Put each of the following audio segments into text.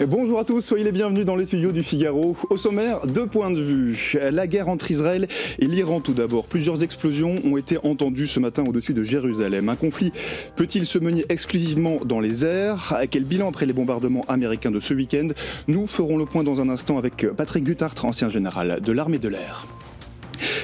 Bonjour à tous, soyez les bienvenus dans les studios du Figaro. Au sommaire, 2 points de vue. La guerre entre Israël et l'Iran tout d'abord. Plusieurs explosions ont été entendues ce matin au-dessus de Jérusalem. Un conflit peut-il se mener exclusivement dans les airs? Quel bilan après les bombardements américains de ce week-end? Nous ferons le point dans un instant avec Patrick Dutartre, ancien général de l'armée de l'air.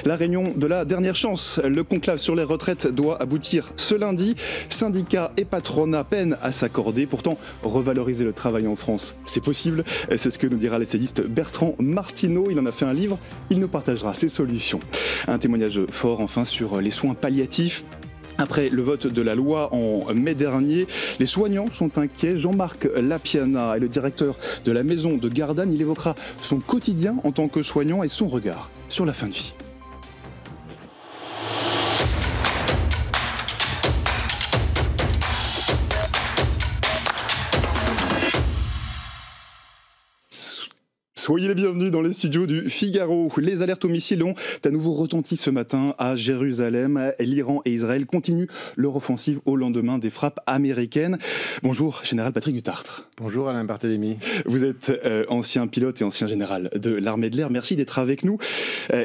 La réunion de la dernière chance, le conclave sur les retraites doit aboutir ce lundi. Syndicats et patronat peinent à s'accorder. Pourtant, revaloriser le travail en France, c'est possible. C'est ce que nous dira l'essayiste Bertrand Martineau. Il en a fait un livre, il nous partagera ses solutions. Un témoignage fort enfin sur les soins palliatifs. Après le vote de la loi en mai dernier, les soignants sont inquiets. Jean-Marc Lapiana est le directeur de la maison de Gardanne. Il évoquera son quotidien en tant que soignant et son regard sur la fin de vie. Soyez les bienvenus dans les studios du Figaro. Les alertes aux missiles ont à nouveau retenti ce matin à Jérusalem. L'Iran et Israël continuent leur offensive au lendemain des frappes américaines. Bonjour, général Patrick Dutartre. Bonjour Alain Barthélémy. Vous êtes ancien pilote et ancien général de l'armée de l'air. Merci d'être avec nous.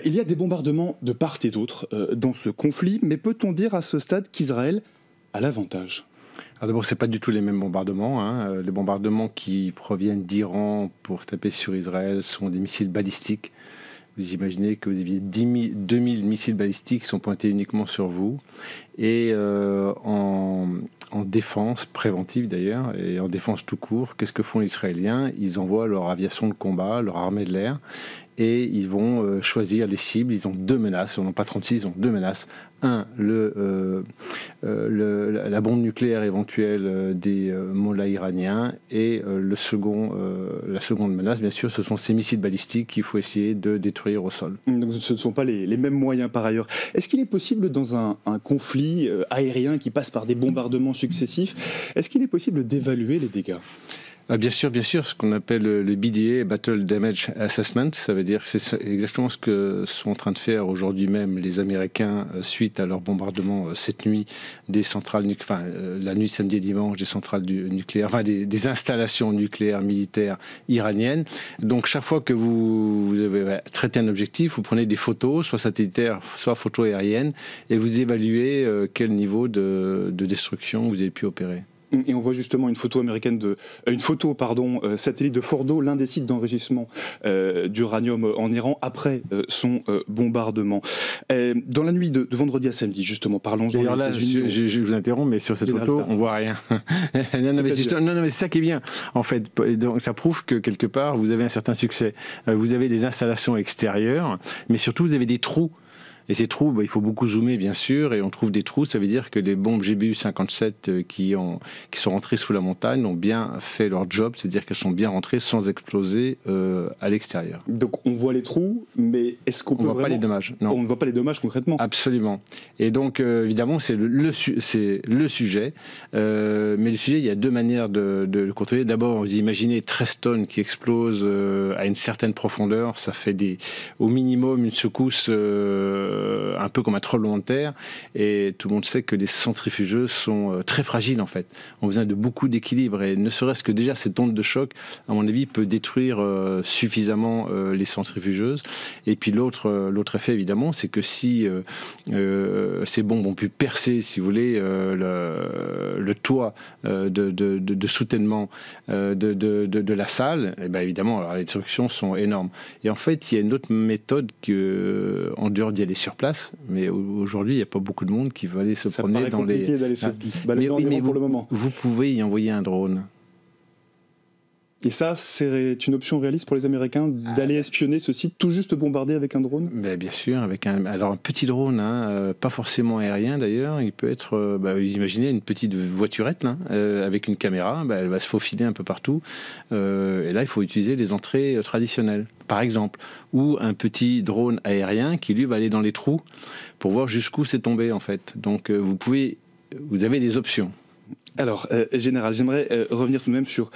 Il y a des bombardements de part et d'autre dans ce conflit, mais peut-on dire à ce stade qu'Israël a l'avantage ? Alors d'abord, ce n'est pas du tout les mêmes bombardements. Les bombardements qui proviennent d'Iran pour taper sur Israël sont des missiles balistiques. Vous imaginez que vous aviez 2000 missiles balistiques qui sont pointés uniquement sur vous. Et en défense préventive d'ailleurs, et en défense tout court, qu'est-ce que font les Israéliens? Ils envoient leur aviation de combat, leur armée de l'air, et ils vont choisir les cibles. Ils ont 2 menaces, ils n'en ont pas 36, ils ont 2 menaces. Un, la bombe nucléaire éventuelle des mollahs iraniens, et la seconde menace, bien sûr, ce sont ces missiles balistiques qu'il faut essayer de détruire au sol. Donc ce ne sont pas les mêmes moyens par ailleurs. Est-ce qu'il est possible dans un conflit aérien qui passe par des bombardements successifs, est-ce qu'il est possible d'évaluer les dégâts ? Bien sûr, ce qu'on appelle le BDA, Battle Damage Assessment, ça veut dire que c'est exactement ce que sont en train de faire aujourd'hui même les Américains suite à leur bombardement cette nuit des centrales nucléaires, la nuit samedi et dimanche des centrales nucléaires, des installations nucléaires militaires iraniennes. Donc chaque fois que vous avez traité un objectif, vous prenez des photos, soit satellitaires, soit photos aériennes, et vous évaluez quel niveau de destruction vous avez pu opérer. Et on voit justement une photo satellite de Fordo, l'un des sites d'enrichissement d'uranium en Iran après son bombardement. Dans la nuit de vendredi à samedi, justement, parlons-en. D'ailleurs là, je vous interromps, mais sur cette photo, on voit rien. non, mais c'est ça qui est bien. En fait, donc, ça prouve que quelque part, vous avez un certain succès. Vous avez des installations extérieures, mais surtout, vous avez des trous. Et ces trous, il faut beaucoup zoomer, bien sûr, et on trouve des trous. Ça veut dire que les bombes GBU-57 qui sont rentrées sous la montagne ont bien fait leur job, c'est-à-dire qu'elles sont bien rentrées sans exploser à l'extérieur. Donc on voit les trous, mais est-ce qu'on peut voit pas les dommages? Non. On ne voit pas les dommages concrètement. Absolument. Et donc, évidemment, c'est le sujet. Mais le sujet, il y a 2 manières de le contrôler. D'abord, vous imaginez 13 tonnes qui explosent à une certaine profondeur. Ça fait au minimum une secousse un peu comme un tremblement de terre, et tout le monde sait que les centrifugeuses sont très fragiles en fait. On a besoin de beaucoup d'équilibre, et ne serait-ce que déjà cette onde de choc, à mon avis, peut détruire suffisamment les centrifugeuses. Et puis l'autre effet évidemment, c'est que si ces bombes ont pu percer, si vous voulez, le toit de soutènement de la salle, et bien évidemment, alors, les destructions sont énormes. Et en fait, il y a une autre méthode en dehors d'y aller sur place, mais aujourd'hui, il n'y a pas beaucoup de monde qui veut aller se promener dans les... Ça paraît compliqué d'aller se balader dans l'Iran pour le moment. Vous pouvez y envoyer un drone. Et ça, c'est une option réaliste pour les Américains d'aller espionner ce site tout juste bombardé avec un drone? Bien sûr, avec un petit drone, pas forcément aérien d'ailleurs. Il peut être, vous imaginez une petite voiturette avec une caméra, elle va se faufiler un peu partout. Et là, il faut utiliser les entrées traditionnelles, par exemple, ou un petit drone aérien qui lui va aller dans les trous pour voir jusqu'où c'est tombé en fait. Donc vous avez des options. Alors, Général, j'aimerais revenir tout de même sur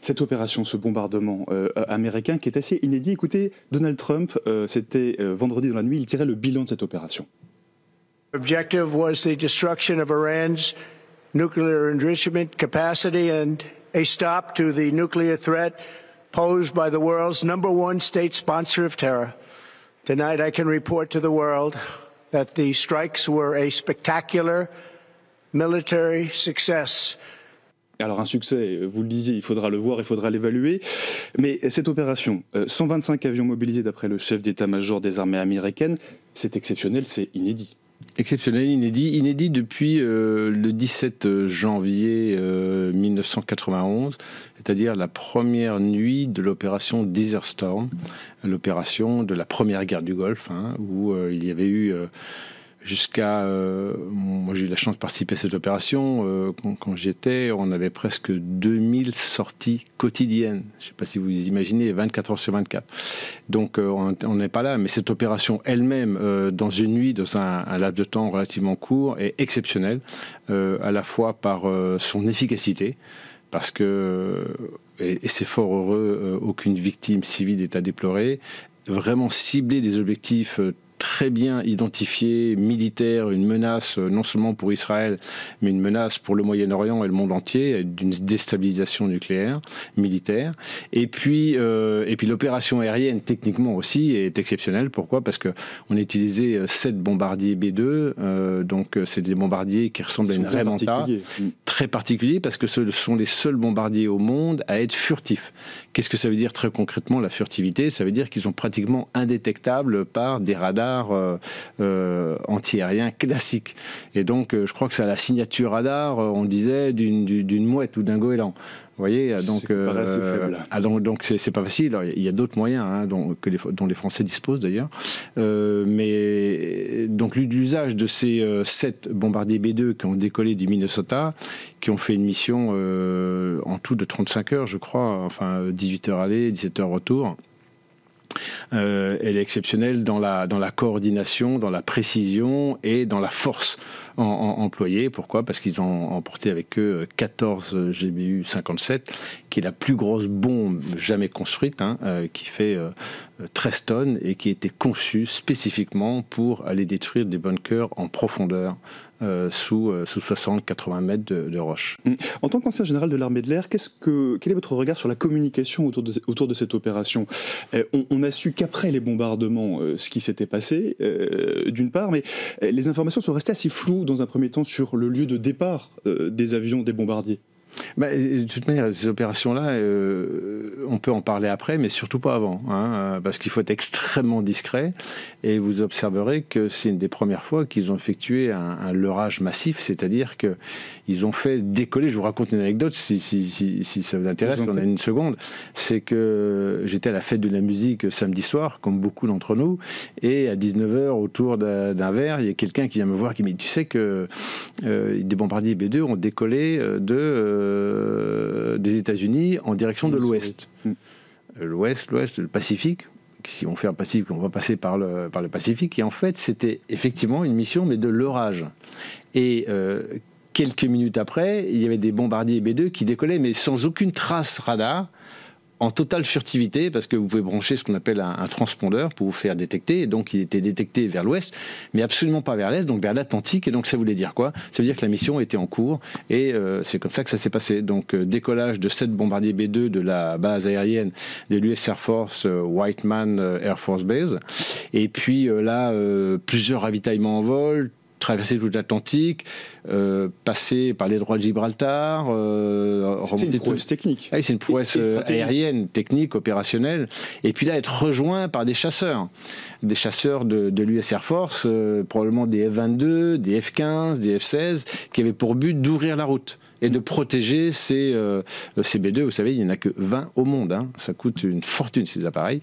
cette opération, ce bombardement américain qui est assez inédit. Écoutez, Donald Trump, c'était vendredi dans la nuit, il tirait le bilan de cette opération. Objective was the destruction of Iran's nuclear enrichment capacity and a stop to the nuclear threat posed by the world's #1 state sponsor of terror. Tonight, I can report to the world that the strikes were a spectacular military success. Alors un succès, vous le disiez, il faudra le voir, il faudra l'évaluer. Mais cette opération, 125 avions mobilisés d'après le chef d'état-major des armées américaines, c'est exceptionnel, c'est inédit. Exceptionnel, inédit depuis le 17 janvier 1991, c'est-à-dire la première nuit de l'opération Desert Storm, l'opération de la première guerre du Golfe, hein, où il y avait eu jusqu'à... moi j'ai eu la chance de participer à cette opération, quand j'y étais, on avait presque 2000 sorties quotidiennes, je ne sais pas si vous imaginez, 24 heures sur 24. Donc on n'est pas là, mais cette opération elle-même, dans une nuit, dans un laps de temps relativement court, est exceptionnelle, à la fois par son efficacité, parce que, et c'est fort heureux, aucune victime civile n'est à déplorer, vraiment cibler des objectifs très bien identifié, militaire, une menace non seulement pour Israël, mais une menace pour le Moyen-Orient et le monde entier, d'une déstabilisation nucléaire, militaire. Et puis l'opération aérienne, techniquement aussi, est exceptionnelle. Pourquoi ? Parce qu'on a utilisé 7 bombardiers B2, donc c'est des bombardiers qui ressemblent à une Raymanta, très particuliers, parce que ce sont les seuls bombardiers au monde à être furtifs. Qu'est-ce que ça veut dire très concrètement, la furtivité ? Ça veut dire qu'ils sont pratiquement indétectables par des radars anti-aérien classique. Et donc, je crois que c'est la signature radar, on disait, d'une mouette ou d'un goéland. Vous voyez, donc assez faible. Donc c'est pas facile. Alors, il y a d'autres moyens, hein, dont les Français disposent d'ailleurs. Mais donc l'usage de ces 7 bombardiers B2 qui ont décollé du Minnesota, qui ont fait une mission en tout de 35 heures, je crois, enfin 18 heures aller, 17 heures retour. Elle est exceptionnelle dans la coordination, dans la précision et dans la force employée. Pourquoi ? Parce qu'ils ont emporté avec eux 14 GBU 57, qui est la plus grosse bombe jamais construite, hein, qui fait 13 tonnes et qui a été conçue spécifiquement pour aller détruire des bunkers en profondeur, sous 60-80 mètres de roche. En tant qu'ancien général de l'armée de l'air, quel est votre regard sur la communication autour de cette opération ? On a su qu'après les bombardements, ce qui s'était passé, d'une part, mais les informations sont restées assez floues dans un premier temps sur le lieu de départ des avions, des bombardiers. De toute manière, ces opérations-là, on peut en parler après, mais surtout pas avant, hein, parce qu'il faut être extrêmement discret. Et vous observerez que c'est une des premières fois qu'ils ont effectué un leurrage massif, c'est-à-dire qu'ils ont fait décoller. Je vous raconte une anecdote, si ça vous intéresse, on a une seconde. C'est que j'étais à la fête de la musique samedi soir, comme beaucoup d'entre nous, et à 19h, autour d'un verre, il y a quelqu'un qui vient me voir qui me dit « Tu sais que des bombardiers B2 ont décollé des États-Unis en direction de l'Ouest. » L'Ouest, le Pacifique. Si on fait un Pacifique, on va passer par le Pacifique. Et en fait, c'était effectivement une mission, mais de leurrage. Et quelques minutes après, il y avait des bombardiers B2 qui décollaient, mais sans aucune trace radar, en totale furtivité, parce que vous pouvez brancher ce qu'on appelle un transpondeur pour vous faire détecter. Et donc, il était détecté vers l'ouest, mais absolument pas vers l'est, donc vers l'Atlantique. Et donc, ça voulait dire quoi ? Ça veut dire que la mission était en cours. Et c'est comme ça que ça s'est passé. Donc, décollage de 7 bombardiers B2 de la base aérienne de l'US Air Force, Whiteman Air Force Base. Et puis là, plusieurs ravitaillements en vol, traverser toute l'Atlantique, passer par les droits de Gibraltar, c'est une prouesse technique. C'est une prouesse aérienne, technique, opérationnelle. Et puis là, être rejoint par des chasseurs de l'US Air Force, probablement des F-22, des F-15, des F-16, qui avaient pour but d'ouvrir la route et de protéger ces B2. Vous savez, il n'y en a que 20 au monde. Hein. Ça coûte une fortune, ces appareils.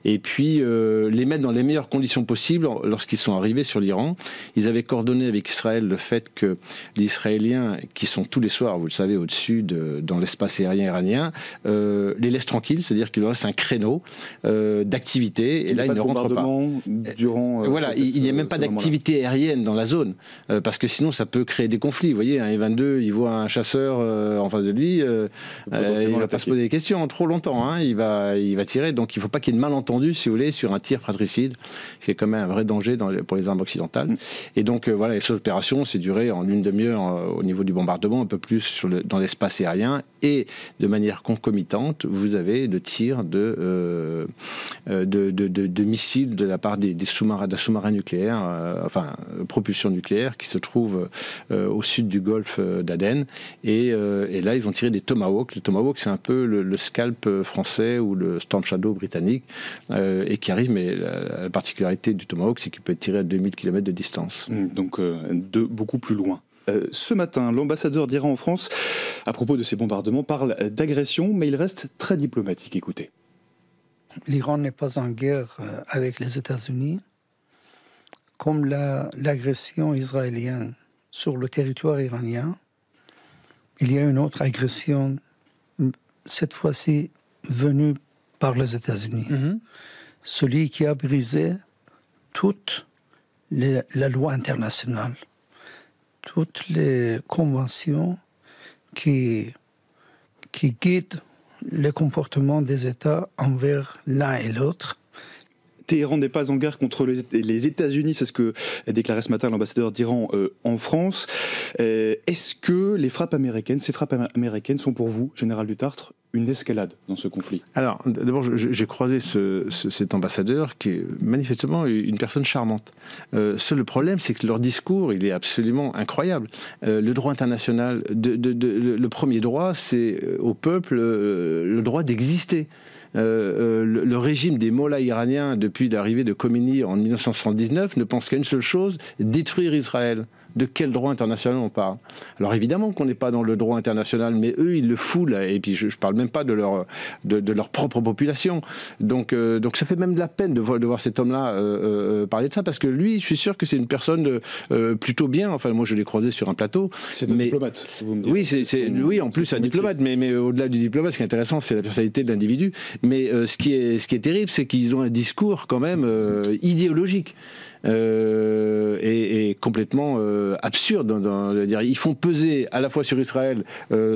Et puis, les mettre dans les meilleures conditions possibles lorsqu'ils sont arrivés sur l'Iran. Ils avaient coordonné avec Israël le fait que les Israéliens, qui sont tous les soirs, vous le savez, au-dessus dans l'espace aérien iranien, les laissent tranquilles, c'est-à-dire qu'il leur reste un créneau d'activité. Et là, ils ne rentrent pas. Voilà, il n'y a même pas d'activité aérienne dans la zone, parce que sinon, ça peut créer des conflits. Vous voyez, un F-22, il voit un chasseur lanceur en face de lui, il ne va pas se poser des questions trop longtemps. Hein. Il va tirer. Donc il ne faut pas qu'il y ait de malentendu, si vous voulez, sur un tir fratricide, ce qui est quand même un vrai danger pour les armes occidentales. Et donc voilà, les opérations, c'est duré en une demi-heure au niveau du bombardement, un peu plus dans l'espace aérien. Et de manière concomitante, vous avez le tir de missiles de la part d'un sous-marin nucléaire, propulsion nucléaire, qui se trouve au sud du golfe d'Aden. Et là, ils ont tiré des Tomahawks. Le Tomahawk, c'est un peu le Scalp français ou le Storm Shadow britannique, et qui arrive, mais la particularité du Tomahawk, c'est qu'il peut être tiré à 2000 km de distance. Donc de beaucoup plus loin. Ce matin, l'ambassadeur d'Iran en France, à propos de ces bombardements, parle d'agression, mais il reste très diplomatique. Écoutez. L'Iran n'est pas en guerre avec les États-Unis, comme l'agression israélienne sur le territoire iranien. Il y a une autre agression, cette fois-ci venue par les États-Unis. Celui qui a brisé toute la loi internationale, toutes les conventions qui guident le comportement des États envers l'un et l'autre. Téhéran n'est pas en guerre contre les États-Unis, c'est ce que déclarait ce matin l'ambassadeur d'Iran en France. Est-ce que ces frappes américaines sont pour vous, général Dutartre, une escalade dans ce conflit? Alors, d'abord, j'ai croisé cet ambassadeur qui est manifestement une personne charmante. Le problème, c'est que leur discours, il est absolument incroyable. Le droit international, le premier droit, c'est au peuple le droit d'exister. Le régime des mollahs iraniens, depuis l'arrivée de Khomeini en 1979, ne pense qu'à une seule chose, détruire Israël. De quel droit international on parle? Alors évidemment qu'on n'est pas dans le droit international, mais eux, ils le foulent. Et puis je ne parle même pas de leur propre population. Donc ça fait même de la peine de voir cet homme-là parler de ça, parce que lui, je suis sûr que c'est une personne plutôt bien. Enfin, moi, je l'ai croisé sur un plateau. C'est un diplomate, vous me dites. Oui, en plus, c'est un diplomate. Mais au-delà du diplomate, ce qui est intéressant, c'est la personnalité de l'individu. Mais ce qui est terrible, c'est qu'ils ont un discours quand même idéologique. Et complètement absurde. Ils font peser à la fois sur Israël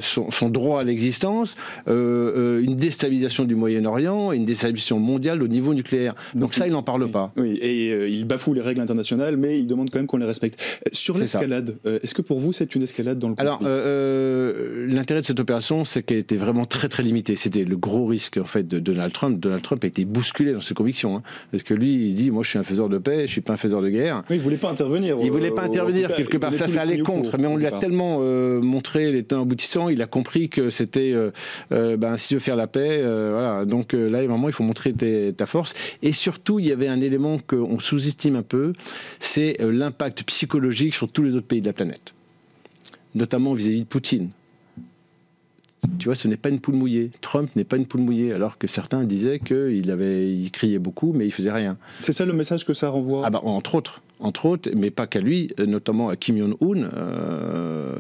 son droit à l'existence, une déstabilisation du Moyen-Orient, une déstabilisation mondiale au niveau nucléaire. Donc ça, ils n'en parlent pas. Oui, et ils bafouent les règles internationales, mais ils demandent quand même qu'on les respecte. Sur l'escalade, est-ce que pour vous, c'est une escalade dans le conflit? Alors, l'intérêt de cette opération, c'est qu'elle était vraiment très très limitée. C'était le gros risque en fait de Donald Trump. Donald Trump a été bousculé dans ses convictions, hein, parce que lui, il dit, moi, je suis un faiseur de paix, je suis pas un faiseur de guerre. Oui, il voulait pas intervenir. Il voulait pas intervenir quelque part. Ça allait contre. Mais on lui a tellement montré les tenants aboutissants, il a compris que c'était si tu veux faire la paix, voilà. Donc là, vraiment, il faut montrer ta force. Et surtout, il y avait un élément qu'on sous-estime un peu, c'est l'impact psychologique sur tous les autres pays de la planète, notamment vis-à-vis de Poutine. Tu vois, ce n'est pas une poule mouillée. Trump n'est pas une poule mouillée, alors que certains disaient qu'il criait beaucoup, mais il faisait rien. C'est ça le message que ça renvoie? Entre autres, mais pas qu'à lui, notamment à Kim Jong-un,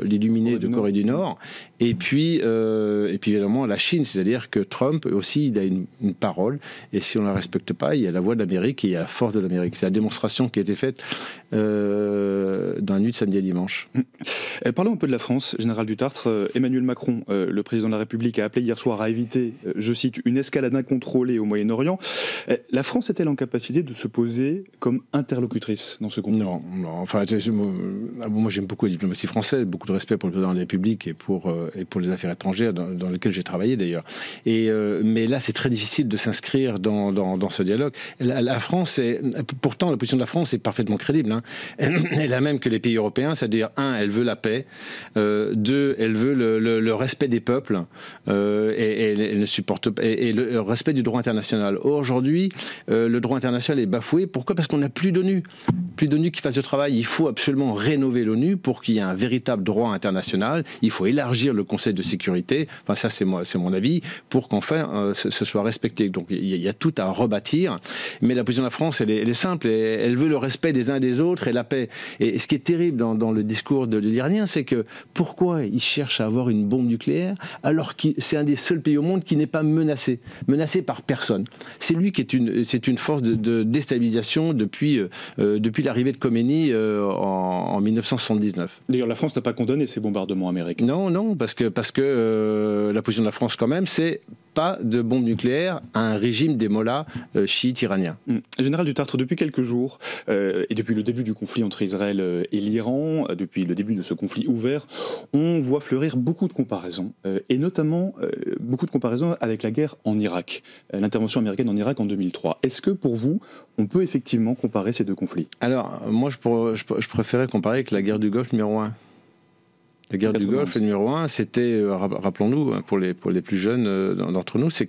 l'illuminé de Corée du Nord, et puis évidemment à la Chine, c'est-à-dire que Trump aussi, il a une parole, et si on ne la respecte pas, il y a la voix de l'Amérique et il y a la force de l'Amérique. C'est la démonstration qui a été faite dans la nuit de samedi à dimanche. Parlons un peu de la France, général Dutartre. Emmanuel Macron, le président de la République, a appelé hier soir à éviter, je cite, une escalade incontrôlée au Moyen-Orient. La France est-elle en capacité de se poser comme interlocutrice dans ce conflit? Non. Enfin, moi j'aime beaucoup la diplomatie française, beaucoup de respect pour le président de la République et pour les affaires étrangères dans lesquelles j'ai travaillé d'ailleurs. Mais là, c'est très difficile de s'inscrire dans ce dialogue. La France, pourtant, la position de la France est parfaitement crédible. Hein. Elle a même que les pays européens, c'est-à-dire, elle veut la paix, 2, elle veut le respect des peuples, et elle ne supporte pas, et le respect du droit international. Aujourd'hui, le droit international est bafoué. Pourquoi? Parce qu'on n'a plus d'ONU. Plus d'ONU qui fasse le travail. Il faut absolument rénover l'ONU pour qu'il y ait un véritable droit international. Il faut élargir le Conseil de sécurité. Enfin, ça, c'est mon avis, pour qu'enfin ce soit respecté. Donc, il y a tout à rebâtir. Mais la position de la France, elle est simple. Elle veut le respect des uns des autres et la paix. Et ce qui est terrible dans le discours de l'Iranien, c'est que pourquoi il cherche à avoir une bombe nucléaire alors que c'est un des seuls pays au monde qui n'est pas menacé par personne. C'est lui qui est une force de déstabilisation depuis depuis l'arrivée de Khomeini en 1979. D'ailleurs, la France n'a pas condamné ces bombardements américains. Non, parce que la position de la France quand même, c'est pas de bombes nucléaires à un régime des mollahs chiites iraniens. Général Dutartre, depuis quelques jours, et depuis le début du conflit entre Israël et l'Iran, depuis le début de ce conflit ouvert, on voit fleurir beaucoup de comparaisons, et notamment beaucoup de comparaisons avec la guerre en Irak, l'intervention américaine en Irak en 2003. Est-ce que pour vous, on peut effectivement comparer ces deux conflits? Alors, moi je préférais comparer avec la guerre du Golfe numéro 1. La guerre du Golfe numéro 1, c'était, rappelons-nous, pour les plus jeunes d'entre nous, c'est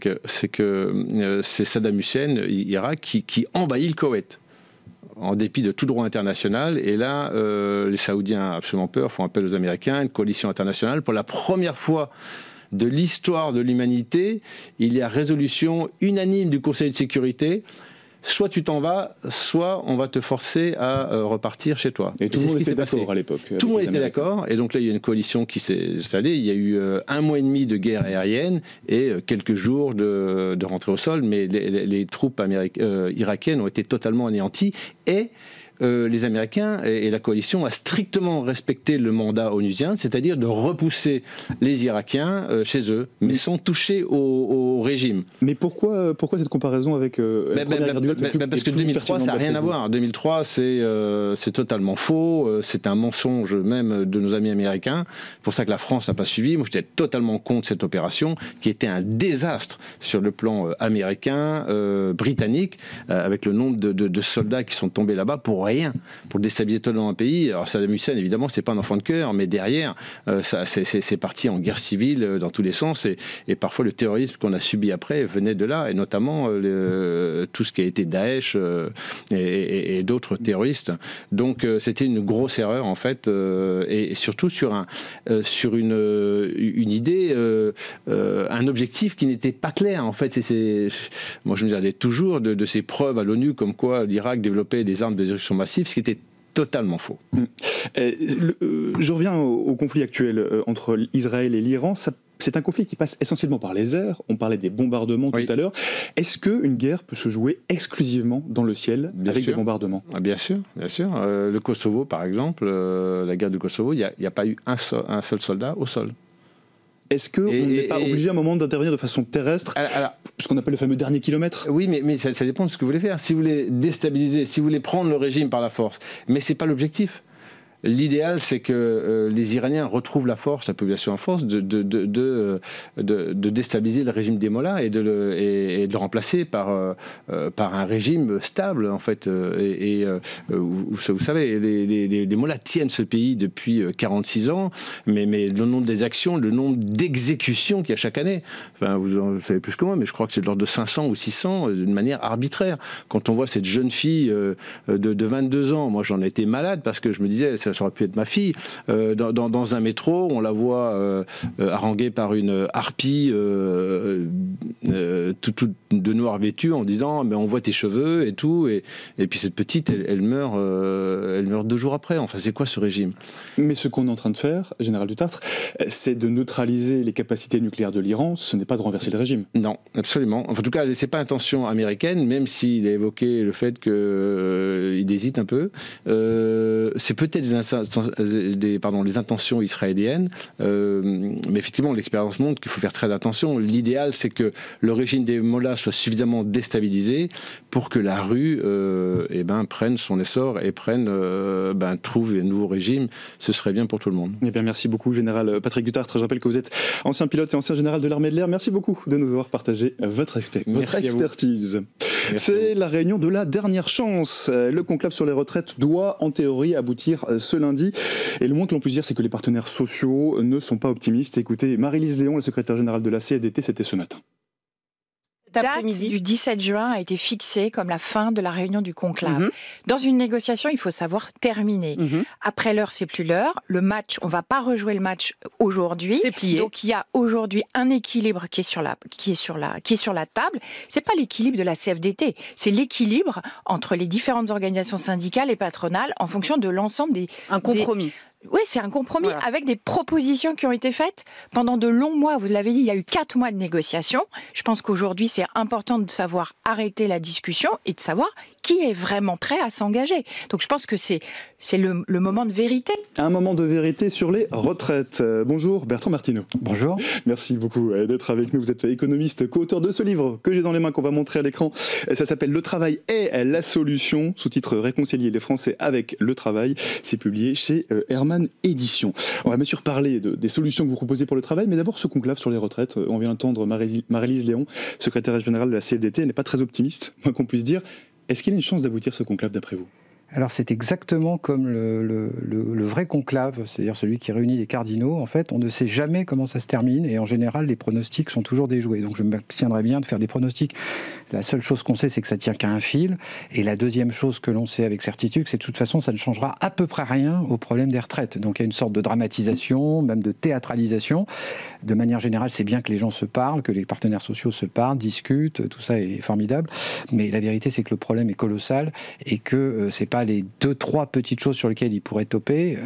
Saddam Hussein, Irak, qui envahit le Koweït, en dépit de tout droit international. Et là, les Saoudiens ont absolument peur, font appel aux Américains, une coalition internationale. Pour la première fois de l'histoire de l'humanité, il y a résolution unanime du Conseil de sécurité. Soit tu t'en vas, soit on va te forcer à repartir chez toi. Et tout le monde était d'accord à l'époque. Tout le monde était d'accord. Et donc là, il y a une coalition qui s'est installée. Il y a eu 1 mois et demi de guerre aérienne et quelques jours de rentrée au sol. Mais les troupes irakiennes ont été totalement anéanties. Et les Américains et la coalition a strictement respecté le mandat onusien, c'est-à-dire de repousser les Irakiens chez eux, mais sans toucher au régime. Mais pourquoi cette comparaison avec la première guerre du Golfe? Parce que 2003, ça n'a rien à voir. 2003, c'est totalement faux. C'est un mensonge même de nos amis américains. C'est pour ça que la France n'a pas suivi. Moi, j'étais totalement contre cette opération, qui était un désastre sur le plan américain, britannique, avec le nombre de soldats qui sont tombés là-bas pour rien, pour déstabiliser totalement un pays. Alors Saddam Hussein, évidemment, c'est pas un enfant de cœur, mais derrière, c'est parti en guerre civile dans tous les sens, et parfois le terrorisme qu'on a subi après venait de là, et notamment tout ce qui a été Daesh et d'autres terroristes. Donc c'était une grosse erreur en fait, et surtout sur une idée, un objectif qui n'était pas clair en fait. Moi je me disais toujours de ces preuves à l'ONU comme quoi l'Irak développait des armes de destruction massive, ce qui était totalement faux. Je reviens au conflit actuel entre Israël et l'Iran. C'est un conflit qui passe essentiellement par les airs. On parlait des bombardements tout à l'heure. Est-ce qu'une guerre peut se jouer exclusivement dans le ciel avec des bombardements? Bien sûr, bien sûr. Le Kosovo, par exemple, la guerre du Kosovo, il n'y a pas eu un seul soldat au sol. Est-ce qu'on n'est pas obligé à un moment d'intervenir de façon terrestre, ce qu'on appelle le fameux dernier kilomètre? Oui, mais ça dépend de ce que vous voulez faire. Si vous voulez déstabiliser, si vous voulez prendre le régime par la force, mais ce n'est pas l'objectif. L'idéal, c'est que les Iraniens retrouvent la force, la population en force, de déstabiliser le régime des mollahs et de le remplacer par un régime stable, en fait. Vous savez, les mollahs tiennent ce pays depuis 46 ans, mais le nombre des actions, le nombre d'exécutions qu'il y a chaque année, enfin, vous en savez plus que moi, mais je crois que c'est de l'ordre de 500 ou 600 d'une manière arbitraire. Quand on voit cette jeune fille de 22 ans, moi j'en ai été malade parce que je me disais, ça aurait pu être ma fille, dans un métro, on la voit haranguée par une harpie toute de noir vêtue en disant mais on voit tes cheveux et tout, et puis cette petite elle meurt 2 jours après. Enfin, c'est quoi ce régime? Mais ce qu'on est en train de faire, Général Dutartre, c'est de neutraliser les capacités nucléaires de l'Iran, ce n'est pas de renverser le régime. Non, absolument. Enfin, en tout cas, c'est pas intention américaine, même s'il a évoqué le fait qu'il hésite un peu. C'est peut-être les intentions israéliennes, mais effectivement l'expérience montre qu'il faut faire très attention. L'idéal, c'est que le régime des mollahs soit suffisamment déstabilisé pour que la rue prenne son essor et trouve un nouveau régime. Ce serait bien pour tout le monde. Eh bien, merci beaucoup, Général Patrick Dutartre. Je rappelle que vous êtes ancien pilote et ancien général de l'armée de l'air. Merci beaucoup de nous avoir partagé votre expertise. C'est la réunion de la dernière chance. Le conclave sur les retraites doit, en théorie, aboutir ce lundi. Et le moins que l'on puisse dire, c'est que les partenaires sociaux ne sont pas optimistes. Écoutez, Marie-Lise Léon, la secrétaire générale de la CFDT, c'était ce matin. La date du 17 juin a été fixée comme la fin de la réunion du conclave. Dans une négociation, il faut savoir terminer. Après l'heure, c'est plus l'heure. Le match, on ne va pas rejouer le match aujourd'hui. C'est plié. Donc il y a aujourd'hui un équilibre qui est sur la table. C'est pas l'équilibre de la CFDT, c'est l'équilibre entre les différentes organisations syndicales et patronales en fonction de l'ensemble des... Un compromis. Oui, c'est un compromis avec des propositions qui ont été faites pendant de longs mois. Vous l'avez dit, il y a eu 4 mois de négociations. Je pense qu'aujourd'hui, c'est important de savoir arrêter la discussion et de savoir qui est vraiment prêt à s'engager. Donc je pense que c'est le moment de vérité. Un moment de vérité sur les retraites. Bonjour Bertrand Martineau. Bonjour. Merci beaucoup d'être avec nous. Vous êtes économiste, co-auteur de ce livre que j'ai dans les mains, qu'on va montrer à l'écran. Ça s'appelle « Le travail est la solution », sous-titre « Réconcilier les Français avec le travail ». C'est publié chez Hermann Éditions. On va bien sûr parler des solutions que vous proposez pour le travail, mais d'abord ce conclave sur les retraites. On vient d'entendre Marie-Lise Léon, secrétaire générale de la CFDT. Elle n'est pas très optimiste, moins qu'on puisse dire. Est-ce qu'il y a une chance d'aboutir ce conclave d'après vous ? Alors c'est exactement comme le vrai conclave, c'est-à-dire celui qui réunit les cardinaux. En fait, on ne sait jamais comment ça se termine et en général, les pronostics sont toujours déjoués. Donc je m'abstiendrai bien de faire des pronostics. La seule chose qu'on sait, c'est que ça tient qu'à un fil. Et la deuxième chose que l'on sait avec certitude, c'est que de toute façon, ça ne changera à peu près rien au problème des retraites. Donc il y a une sorte de dramatisation, même de théâtralisation. De manière générale, c'est bien que les gens se parlent, que les partenaires sociaux se parlent, discutent, tout ça est formidable. Mais la vérité, c'est que le problème est colossal et que c'est pas les 2-3 petites choses sur lesquelles il pourrait toper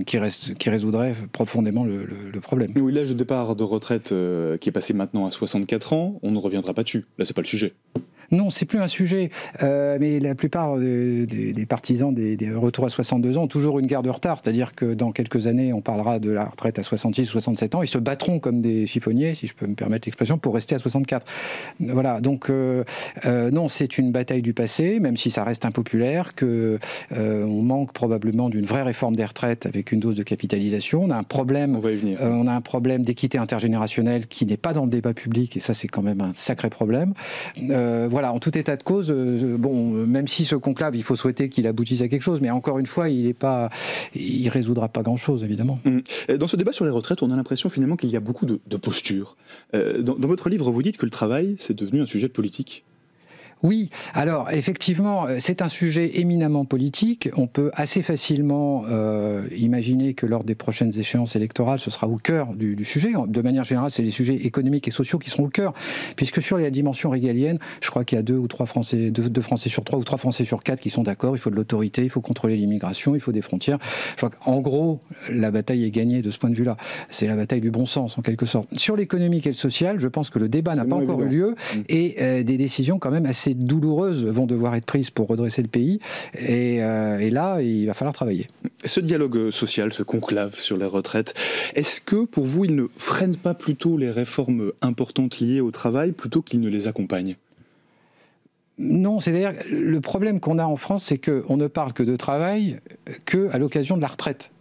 qui résoudraient profondément le problème. Oui, l'âge de départ de retraite qui est passé maintenant à 64 ans, on ne reviendra pas dessus. Là, c'est pas le sujet. Non, c'est plus un sujet. Mais la plupart des partisans des retours à 62 ans ont toujours une garde de retard. C'est-à-dire que dans quelques années, on parlera de la retraite à 66, 67 ans. Ils se battront comme des chiffonniers, si je peux me permettre l'expression, pour rester à 64. Voilà. Donc, non, c'est une bataille du passé, même si ça reste impopulaire, on manque probablement d'une vraie réforme des retraites avec une dose de capitalisation. On a un problème, on a un problème d'équité intergénérationnelle qui n'est pas dans le débat public. Et ça, c'est quand même un sacré problème. Voilà, en tout état de cause, même si ce conclave, il faut souhaiter qu'il aboutisse à quelque chose, mais encore une fois, il résoudra pas grand-chose, évidemment. Dans ce débat sur les retraites, on a l'impression finalement qu'il y a beaucoup de postures. Dans votre livre, vous dites que le travail, c'est devenu un sujet politique. Oui, alors effectivement, c'est un sujet éminemment politique. On peut assez facilement imaginer que lors des prochaines échéances électorales, ce sera au cœur du sujet. De manière générale, c'est les sujets économiques et sociaux qui seront au cœur, puisque sur la dimension régalienne, je crois qu'il y a 2 Français sur 3 ou 3 Français sur 4 qui sont d'accord. Il faut de l'autorité, il faut contrôler l'immigration, il faut des frontières. Je crois qu'en gros, la bataille est gagnée de ce point de vue-là. C'est la bataille du bon sens, en quelque sorte. Sur l'économique et le social, je pense que le débat n'a pas encore eu lieu et des décisions quand même assez douloureuses vont devoir être prises pour redresser le pays et là il va falloir travailler. Ce dialogue social, ce conclave sur les retraites, est-ce que pour vous il ne freine pas plutôt les réformes importantes liées au travail plutôt qu'il ne les accompagne ? Non, c'est-à-dire le problème qu'on a en France, c'est qu'on ne parle que de travail qu'à l'occasion de la retraite.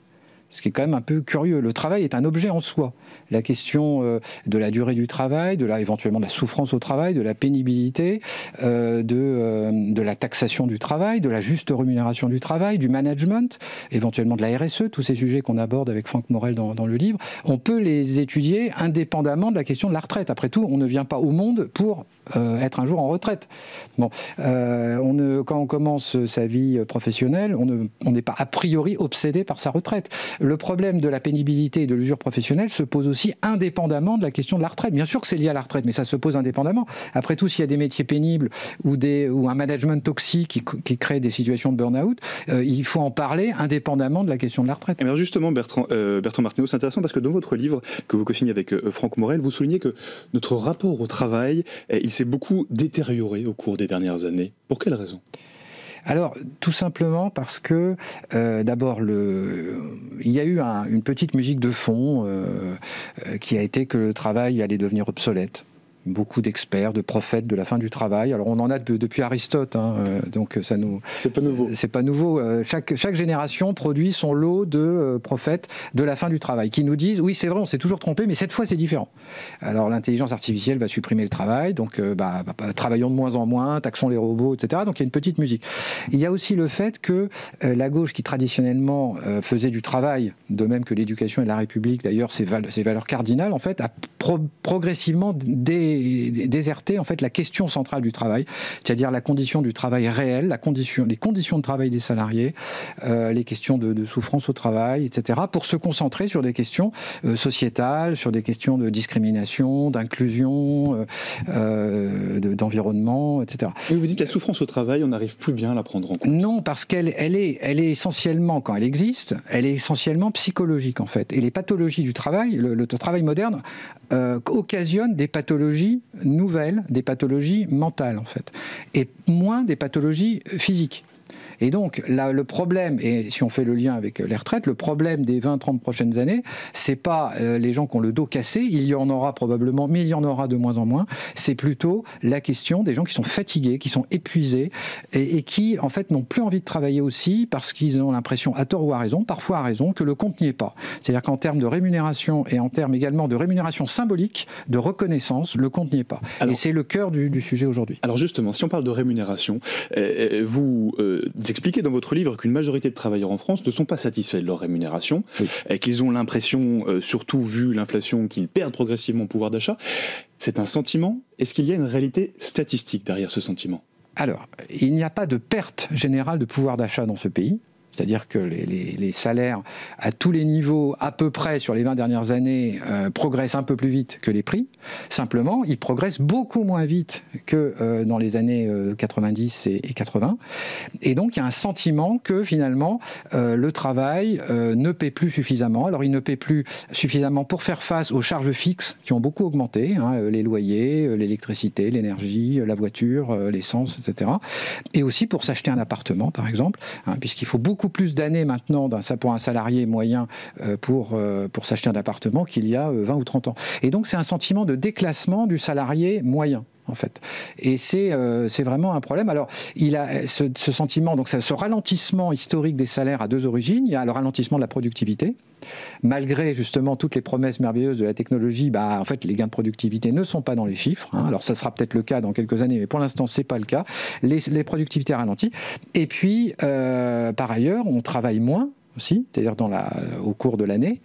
Ce qui est quand même un peu curieux. Le travail est un objet en soi. La question de la durée du travail, éventuellement de la souffrance au travail, de la pénibilité, de la taxation du travail, de la juste rémunération du travail, du management, éventuellement de la RSE, tous ces sujets qu'on aborde avec Franck Morel dans le livre, on peut les étudier indépendamment de la question de la retraite. Après tout, on ne vient pas au monde pour être un jour en retraite. Bon, quand on commence sa vie professionnelle, on n'est pas a priori obsédé par sa retraite. Le problème de la pénibilité et de l'usure professionnelle se pose aussi indépendamment de la question de la retraite. Bien sûr que c'est lié à la retraite, mais ça se pose indépendamment. Après tout, s'il y a des métiers pénibles ou un management toxique qui crée des situations de burn-out, il faut en parler indépendamment de la question de la retraite. Alors justement, Bertrand Martineau, c'est intéressant parce que dans votre livre que vous co-signez avec Franck Morel, vous soulignez que notre rapport au travail, il s'est beaucoup détérioré au cours des dernières années. Pour quelle raison ? Alors, tout simplement parce que, d'abord, il y a eu une petite musique de fond qui a été que le travail allait devenir obsolète. Beaucoup d'experts, de prophètes de la fin du travail. Alors on en a depuis Aristote, donc ça nous. C'est pas nouveau. C'est pas nouveau. Chaque génération produit son lot de prophètes de la fin du travail qui nous disent oui c'est vrai on s'est toujours trompé mais cette fois c'est différent. Alors l'intelligence artificielle va supprimer le travail, donc travaillons de moins en moins, taxons les robots, etc. Donc il y a une petite musique. Il y a aussi le fait que la gauche qui traditionnellement faisait du travail, de même que l'éducation et la République d'ailleurs, ses valeurs cardinales en fait, a progressivement déserté en fait la question centrale du travail, c'est-à-dire la condition du travail réel, les conditions de travail des salariés, les questions de souffrance au travail, etc., pour se concentrer sur des questions sociétales, sur des questions de discrimination, d'inclusion, d'environnement, etc. Mais vous dites que la souffrance au travail, on n'arrive plus bien à la prendre en compte. Non, parce qu'elle est essentiellement, quand elle existe, elle est essentiellement psychologique en fait. Et les pathologies du travail, le travail moderne, occasionnent des pathologies nouvelles, des pathologies mentales en fait, et moins des pathologies physiques. Et donc, là, le problème, et si on fait le lien avec les retraites, le problème des 20-30 prochaines années, c'est pas les gens qui ont le dos cassé, il y en aura probablement, mais il y en aura de moins en moins, c'est plutôt la question des gens qui sont fatigués, qui sont épuisés, et qui, en fait, n'ont plus envie de travailler aussi, parce qu'ils ont l'impression, à tort ou à raison, parfois à raison, que le compte n'y est pas. C'est-à-dire qu'en termes de rémunération, et en termes également de rémunération symbolique, de reconnaissance, le compte n'y est pas. Alors, et c'est le cœur du sujet aujourd'hui. Alors justement, si on parle de rémunération, vous expliquez dans votre livre qu'une majorité de travailleurs en France ne sont pas satisfaits de leur rémunération, et qu'ils ont l'impression, surtout vu l'inflation, qu'ils perdent progressivement en pouvoir d'achat. C'est un sentiment. Est-ce qu'il y a une réalité statistique derrière ce sentiment ? Alors, il n'y a pas de perte générale de pouvoir d'achat dans ce pays. C'est-à-dire que les salaires à tous les niveaux, à peu près sur les 20 dernières années, progressent un peu plus vite que les prix. Simplement, ils progressent beaucoup moins vite que dans les années 90 et 80. Et donc, il y a un sentiment que finalement, le travail ne paie plus suffisamment. Alors, il ne paie plus suffisamment pour faire face aux charges fixes qui ont beaucoup augmenté, hein, les loyers, l'électricité, l'énergie, la voiture, l'essence, etc. Et aussi pour s'acheter un appartement, par exemple, hein, puisqu'il faut beaucoup plus d'années maintenant pour un salarié moyen pour s'acheter un appartement qu'il y a 20 ou 30 ans. Et donc c'est un sentiment de déclassement du salarié moyen, en fait. Et c'est vraiment un problème. Alors, il a ce sentiment, donc ce ralentissement historique des salaires a deux origines. Il y a le ralentissement de la productivité. Malgré justement toutes les promesses merveilleuses de la technologie, en fait, les gains de productivité ne sont pas dans les chiffres. Hein. Alors, ça sera peut-être le cas dans quelques années, mais pour l'instant, c'est pas le cas. Les productivités ralenties. Et puis, par ailleurs, on travaille moins aussi, c'est-à-dire au cours de l'année.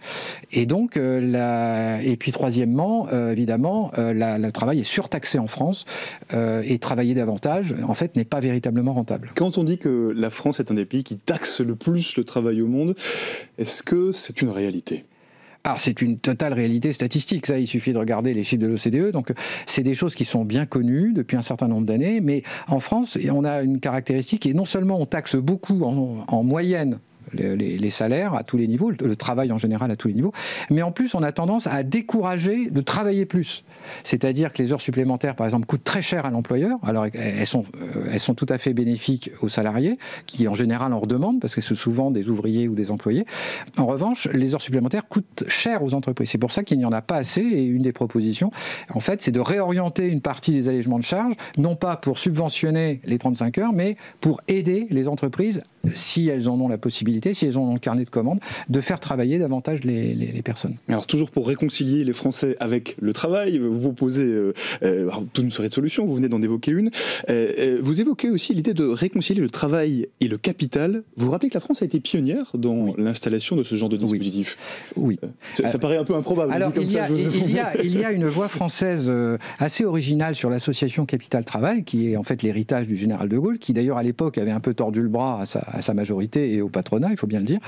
Et donc, et puis troisièmement, évidemment, le travail est surtaxé en France et travailler davantage, en fait, n'est pas véritablement rentable. Quand on dit que la France est un des pays qui taxe le plus le travail au monde, est-ce que c'est une réalité ? Alors, c'est une totale réalité statistique, ça, il suffit de regarder les chiffres de l'OCDE, donc c'est des choses qui sont bien connues depuis un certain nombre d'années, mais en France, on a une caractéristique, et non seulement on taxe beaucoup en moyenne les salaires à tous les niveaux, le travail en général à tous les niveaux, mais en plus on a tendance à décourager de travailler plus. C'est-à-dire que les heures supplémentaires, par exemple, coûtent très cher à l'employeur. Alors elles sont tout à fait bénéfiques aux salariés, qui en général en redemandent, parce que c'est souvent des ouvriers ou des employés. En revanche, les heures supplémentaires coûtent cher aux entreprises. C'est pour ça qu'il n'y en a pas assez, et une des propositions, en fait, c'est de réorienter une partie des allègements de charges, non pas pour subventionner les 35 heures, mais pour aider les entreprises, si elles en ont la possibilité, si elles en ont le carnet de commandes, de faire travailler davantage les personnes. Alors toujours pour réconcilier les Français avec le travail, vous posez toute une série de solutions, vous venez d'en évoquer une. Vous évoquez aussi l'idée de réconcilier le travail et le capital. Vous vous rappelez que la France a été pionnière dans l'installation de ce genre de dispositif. Oui. Ça paraît un peu improbable. Alors il y a une voie française assez originale sur l'association Capital-Travail, qui est en fait l'héritage du général de Gaulle, qui d'ailleurs à l'époque avait un peu tordu le bras à sa majorité et au patronat, il faut bien le dire.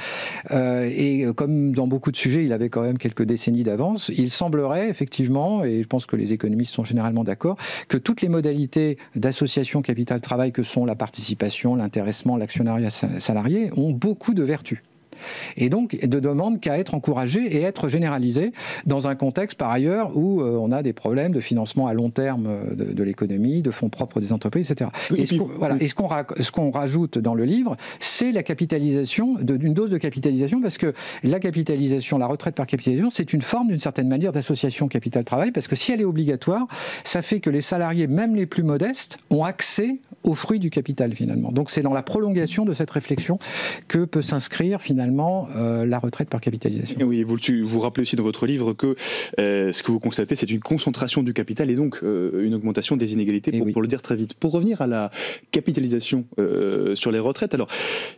Et comme dans beaucoup de sujets, il avait quand même quelques décennies d'avance. Il semblerait effectivement, et je pense que les économistes sont généralement d'accord, que toutes les modalités d'association capital-travail que sont la participation, l'intéressement, l'actionnariat salarié ont beaucoup de vertus. Et donc ne demandent qu'à être encouragées et être généralisées dans un contexte par ailleurs où on a des problèmes de financement à long terme de l'économie, de fonds propres des entreprises, etc. Et ce qu'on rajoute dans le livre, c'est la capitalisation, d'une dose de capitalisation, parce que la capitalisation, la retraite par capitalisation, c'est une forme d'une certaine manière d'association capital-travail, parce que si elle est obligatoire, ça fait que les salariés, même les plus modestes, ont accès aux fruits du capital finalement. Donc c'est dans la prolongation de cette réflexion que peut s'inscrire finalement la retraite par capitalisation. Oui, vous rappelez aussi dans votre livre que ce que vous constatez, c'est une concentration du capital et donc une augmentation des inégalités, pour le dire très vite. Pour revenir à la capitalisation sur les retraites, alors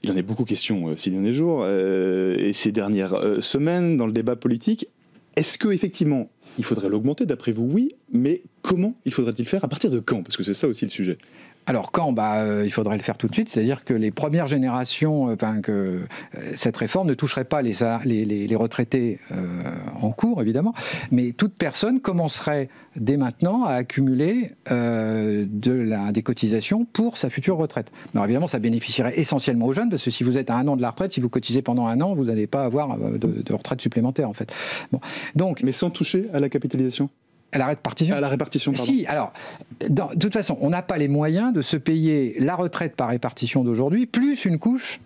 il en est beaucoup question ces derniers jours et ces dernières semaines dans le débat politique. Est-ce que effectivement il faudrait l'augmenter d'après vous, oui, mais comment il faudrait-il faire, à partir de quand? Parce que c'est ça aussi le sujet. Alors quand il faudrait le faire tout de suite, c'est-à-dire que les premières générations, cette réforme ne toucherait pas les retraités en cours, évidemment, mais toute personne commencerait dès maintenant à accumuler des cotisations pour sa future retraite. Alors évidemment, ça bénéficierait essentiellement aux jeunes, parce que si vous êtes à 1 an de la retraite, si vous cotisez pendant 1 an, vous n'allez pas avoir de retraite supplémentaire, en fait. Bon. Donc, mais sans toucher à la capitalisation? À la répartition. À la répartition, pardon. Si, alors, de toute façon, on n'a pas les moyens de se payer la retraite par répartition d'aujourd'hui, plus une couche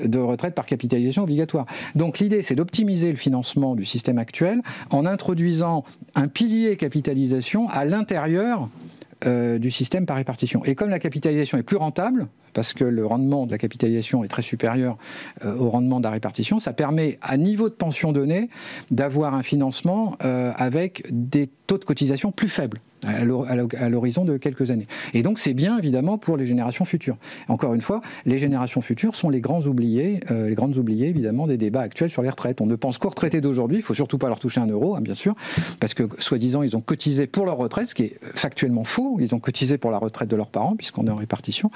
de retraite par capitalisation obligatoire. Donc l'idée, c'est d'optimiser le financement du système actuel en introduisant un pilier capitalisation à l'intérieur du système par répartition. Et comme la capitalisation est plus rentable, parce que le rendement de la capitalisation est très supérieur au rendement de la répartition, ça permet, à niveau de pension donné, d'avoir un financement avec des taux de cotisation plus faibles à l'horizon de quelques années. Et donc c'est bien évidemment pour les générations futures. Encore une fois, les générations futures sont les grandes oubliées évidemment des débats actuels sur les retraites. On ne pense qu'aux retraités d'aujourd'hui, il ne faut surtout pas leur toucher 1 euro, hein, bien sûr, parce que soi-disant ils ont cotisé pour leur retraite, ce qui est factuellement faux. Ils ont cotisé pour la retraite de leurs parents, puisqu'on est en répartition.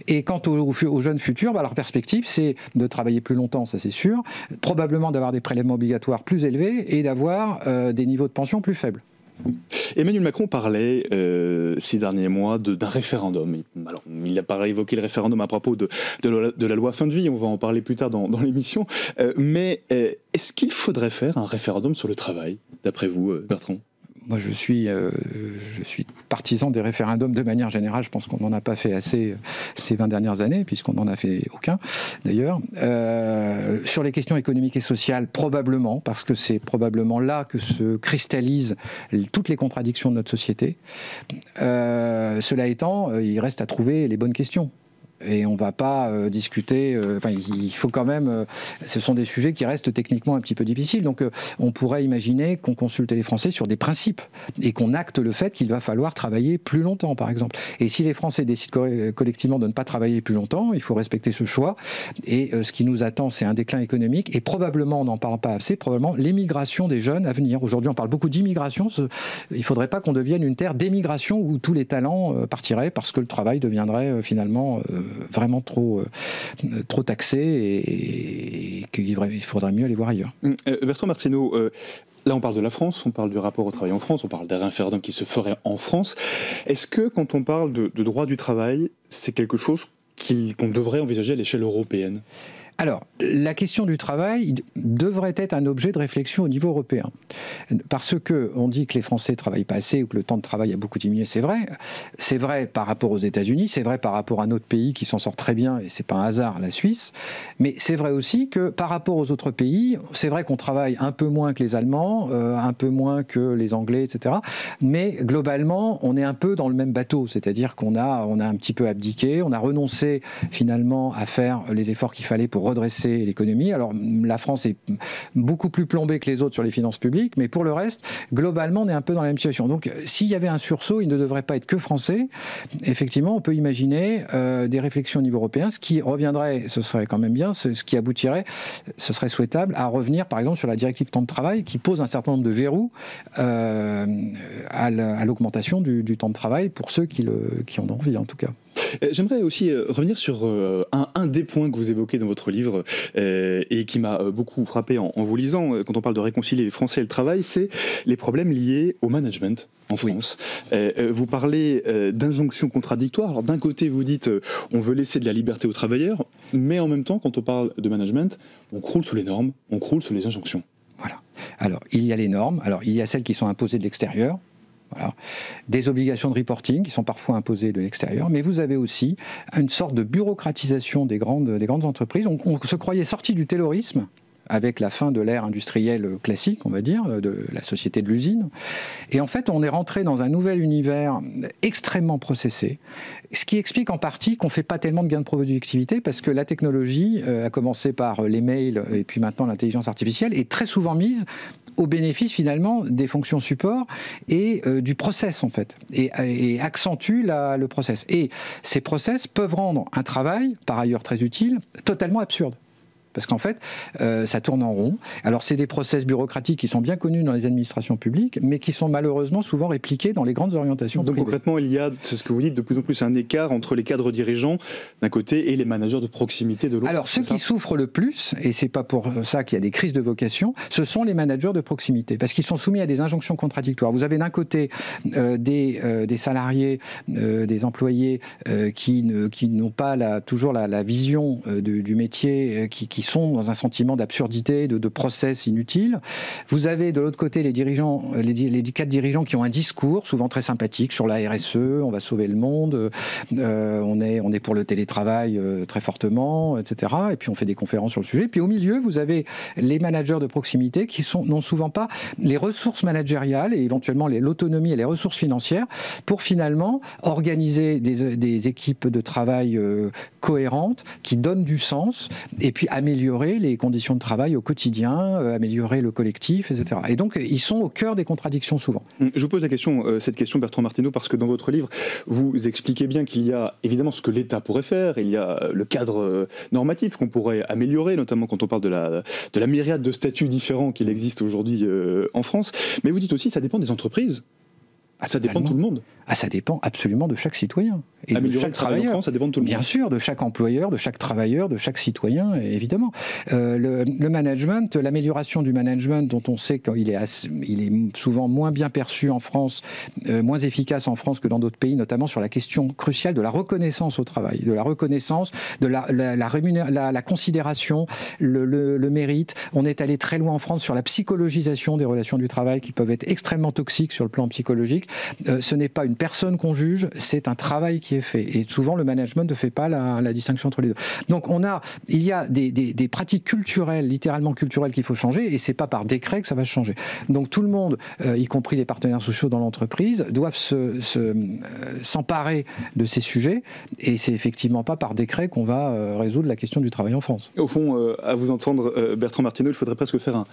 Et quant aux jeunes futurs, leur perspective, c'est de travailler plus longtemps, ça c'est sûr, probablement d'avoir des prélèvements obligatoires plus élevés et d'avoir des niveaux de pension plus faibles. Emmanuel Macron parlait ces derniers mois d'un référendum. Alors, il n'a pas évoqué le référendum à propos de la loi fin de vie, on va en parler plus tard dans l'émission. Mais est-ce qu'il faudrait faire un référendum sur le travail, d'après vous, Bertrand ? Moi, je suis partisan des référendums de manière générale. Je pense qu'on n'en a pas fait assez ces 20 dernières années, puisqu'on n'en a fait aucun, d'ailleurs. Sur les questions économiques et sociales, probablement, parce que c'est probablement là que se cristallisent toutes les contradictions de notre société. Cela étant, il reste à trouver les bonnes questions. Et on ne va pas discuter, il faut quand même, ce sont des sujets qui restent techniquement un petit peu difficiles, donc on pourrait imaginer qu'on consulte les Français sur des principes et qu'on acte le fait qu'il va falloir travailler plus longtemps, par exemple. Et si les Français décident collectivement de ne pas travailler plus longtemps, il faut respecter ce choix, et ce qui nous attend, c'est un déclin économique, et probablement, on n'en parle pas assez, probablement l'émigration des jeunes à venir. Aujourd'hui, on parle beaucoup d'immigration, il ne faudrait pas qu'on devienne une terre d'émigration où tous les talents partiraient parce que le travail deviendrait finalement vraiment trop taxé et qu'il faudrait mieux aller voir ailleurs. Bertrand Martineau, là on parle de la France, on parle du rapport au travail en France, on parle d'un référendum qui se ferait en France. Est-ce que quand on parle de droit du travail, c'est quelque chose qu'on devrait envisager à l'échelle européenne ? Alors, la question du travail devrait être un objet de réflexion au niveau européen. Parce qu'on dit que les Français ne travaillent pas assez ou que le temps de travail a beaucoup diminué, c'est vrai. C'est vrai par rapport aux États-Unis, c'est vrai par rapport à notre pays qui s'en sort très bien, et c'est pas un hasard, la Suisse. Mais c'est vrai aussi que par rapport aux autres pays, c'est vrai qu'on travaille un peu moins que les Allemands, un peu moins que les Anglais, etc. Mais globalement, on est un peu dans le même bateau. C'est-à-dire qu'on a un petit peu abdiqué, on a renoncé finalement à faire les efforts qu'il fallait pour redresser l'économie. Alors, la France est beaucoup plus plombée que les autres sur les finances publiques, mais pour le reste, globalement, on est un peu dans la même situation. Donc, s'il y avait un sursaut, il ne devrait pas être que français. Effectivement, on peut imaginer des réflexions au niveau européen. Ce qui reviendrait, ce serait quand même bien, ce qui aboutirait, ce serait souhaitable à revenir, par exemple, sur la directive temps de travail, qui pose un certain nombre de verrous à l'augmentation du temps de travail pour ceux qui en ont envie, en tout cas. J'aimerais aussi revenir sur un des points que vous évoquez dans votre livre et qui m'a beaucoup frappé en vous lisant, quand on parle de réconcilier les Français et le travail, c'est les problèmes liés au management en France. Vous parlez d'injonctions contradictoires. Alors d'un côté, vous dites on veut laisser de la liberté aux travailleurs, mais en même temps, quand on parle de management, on croule sous les normes, on croule sous les injonctions. Voilà. Alors, il y a les normes. Alors, il y a celles qui sont imposées de l'extérieur. Voilà. Des obligations de reporting qui sont parfois imposées de l'extérieur, mais vous avez aussi une sorte de bureaucratisation des grandes entreprises. On se croyait sorti du taylorisme avec la fin de l'ère industrielle classique, on va dire, de la société de l'usine. Et en fait, on est rentré dans un nouvel univers extrêmement processé, ce qui explique en partie qu'on ne fait pas tellement de gains de productivité, parce que la technologie, à commencer par les mails et puis maintenant l'intelligence artificielle, est très souvent mise au bénéfice finalement des fonctions support et du process en fait, et accentue le process. Et ces process peuvent rendre un travail, par ailleurs très utile, totalement absurde. Parce qu'en fait, ça tourne en rond. Alors, c'est des process bureaucratiques qui sont bien connus dans les administrations publiques, mais qui sont malheureusement souvent répliqués dans les grandes orientations privées. Donc concrètement, il y a, c'est ce que vous dites, de plus en plus un écart entre les cadres dirigeants d'un côté et les managers de proximité de l'autre. Alors, ceux qui souffrent le plus, et c'est pas pour ça qu'il y a des crises de vocation, ce sont les managers de proximité, parce qu'ils sont soumis à des injonctions contradictoires. Vous avez d'un côté des salariés, des employés qui n'ont pas toujours la vision du métier, qui sont dans un sentiment d'absurdité, de process inutile. Vous avez de l'autre côté les dirigeants, les cadres dirigeants qui ont un discours souvent très sympathique sur la RSE, on va sauver le monde, on est pour le télétravail très fortement, etc. Et puis on fait des conférences sur le sujet. Puis au milieu, vous avez les managers de proximité qui n'ont souvent pas les ressources managériales et éventuellement l'autonomie et les ressources financières pour finalement organiser des équipes de travail cohérentes qui donnent du sens et puis améliorer les conditions de travail au quotidien, améliorer le collectif, etc. Et donc, ils sont au cœur des contradictions souvent. Je vous pose cette question, Bertrand Martineau, parce que dans votre livre, vous expliquez bien qu'il y a évidemment ce que l'État pourrait faire, il y a le cadre normatif qu'on pourrait améliorer, notamment quand on parle de la myriade de statuts différents qu'il existe aujourd'hui en France, mais vous dites aussi que ça dépend des entreprises. Ça dépend de tout le monde. Ça dépend absolument de chaque citoyen. Et de chaque travailleur. En France, ça dépend de tout le monde. Bien sûr, de chaque employeur, de chaque travailleur, de chaque citoyen, évidemment. Le management, l'amélioration du management, dont on sait qu'il est souvent moins bien perçu en France, moins efficace en France que dans d'autres pays, notamment sur la question cruciale de la reconnaissance au travail, de la reconnaissance, de la considération, le mérite. On est allé très loin en France sur la psychologisation des relations du travail qui peuvent être extrêmement toxiques sur le plan psychologique. Ce n'est pas une personne qu'on juge, c'est un travail qui est fait. Et souvent, le management ne fait pas la distinction entre les deux. Donc, il y a des pratiques culturelles, littéralement culturelles, qu'il faut changer, et c'est pas par décret que ça va se changer. Donc, tout le monde, y compris les partenaires sociaux dans l'entreprise, doivent s'emparer de ces sujets, et c'est effectivement pas par décret qu'on va résoudre la question du travail en France. Au fond, à vous entendre, Bertrand Martineau, il faudrait presque faire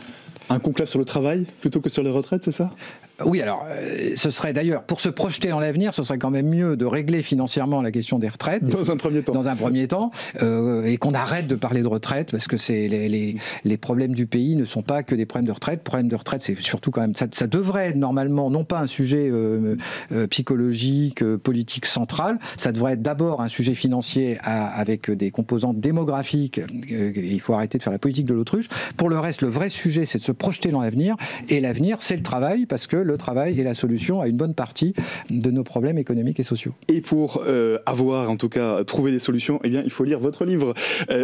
un conclave sur le travail plutôt que sur les retraites, c'est ça ? Oui, alors, ce serait d'ailleurs, pour se projeter dans l'avenir, ce serait quand même mieux de régler financièrement la question des retraites. Dans un premier temps. Dans un premier temps, et qu'on arrête de parler de retraite, parce que les problèmes du pays ne sont pas que des problèmes de retraite. Problème de retraite, c'est surtout quand même, ça devrait être normalement, non pas un sujet psychologique, politique central, ça devrait être d'abord un sujet financier avec des composantes démographiques. Il faut arrêter de faire la politique de l'autruche. Pour le reste, le vrai sujet, c'est de se projeter dans l'avenir, et l'avenir, c'est le travail, parce que le travail est la solution à une bonne partie de nos problèmes économiques et sociaux. Et pour avoir, en tout cas, trouvé des solutions, eh bien, il faut lire votre livre,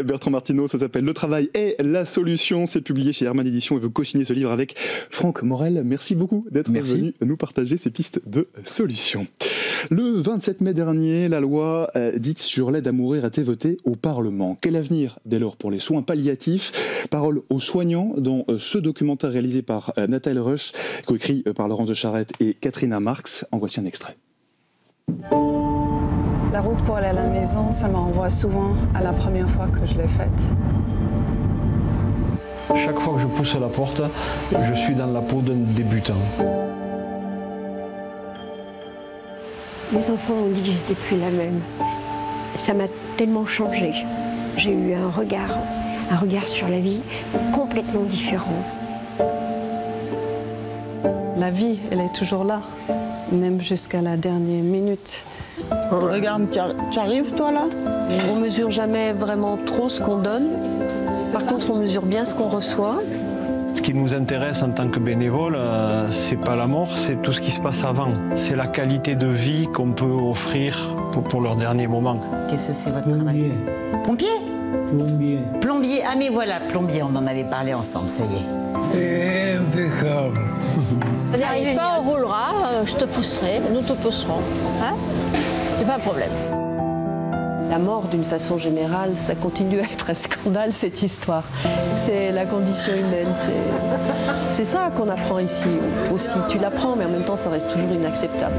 Bertrand Martineau, ça s'appelle « Le travail est la solution ». C'est publié chez Hermann Éditions et vous co-signez ce livre avec Franck Morel. Merci beaucoup d'être venu nous partager ces pistes de solutions. Le 27 mai dernier, la loi dite sur l'aide à mourir a été votée au Parlement. Quel avenir, dès lors, pour les soins palliatifs ? Parole aux soignants dans ce documentaire réalisé par Nathalie Rush, coécrit par Laurence de Charette et Katrina Marx. En voici un extrait. La route pour aller à la maison, ça me renvoie souvent à la première fois que je l'ai faite. Chaque fois que je pousse la porte, je suis dans la peau d'un débutant. Mes enfants ont dit que j'étais plus la même. Ça m'a tellement changé. J'ai eu un regard sur la vie complètement différent. La vie, elle est toujours là, même jusqu'à la dernière minute. Regarde, tu arrives toi là? On mesure jamais vraiment trop ce qu'on donne. Par contre, on mesure bien ce qu'on reçoit. Ce qui nous intéresse en tant que bénévole, c'est pas la mort, c'est tout ce qui se passe avant. C'est la qualité de vie qu'on peut offrir pour leur dernier moment. Qu'est-ce que c'est votre travail? Pompier? Plombier. Plombier, ah mais voilà, plombier, on en avait parlé ensemble, ça y est. Impeccable. Si tu n'arrives pas, on roulera, je te pousserai, nous te pousserons. Hein? C'est pas un problème. La mort, d'une façon générale, ça continue à être un scandale, cette histoire. C'est la condition humaine. C'est ça qu'on apprend ici aussi. Tu l'apprends, mais en même temps, ça reste toujours inacceptable.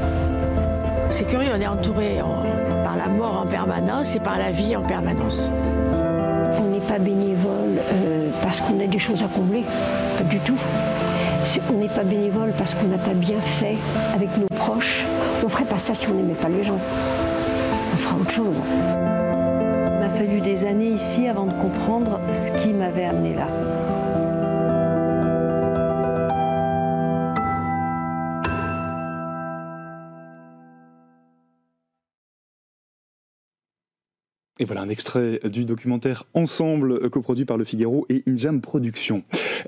C'est curieux, on est entouré par la mort en permanence et par la vie en permanence. On n'est pas bénévole parce qu'on a des choses à combler, pas du tout. On n'est pas bénévole parce qu'on n'a pas bien fait avec nos proches. On ne ferait pas ça si on n'aimait pas les gens. On fera autre chose. Ma fallu des années ici avant de comprendre ce qui m'avait amené là. Et voilà un extrait du documentaire Ensemble, coproduit par Le Figaro et Injam Productions.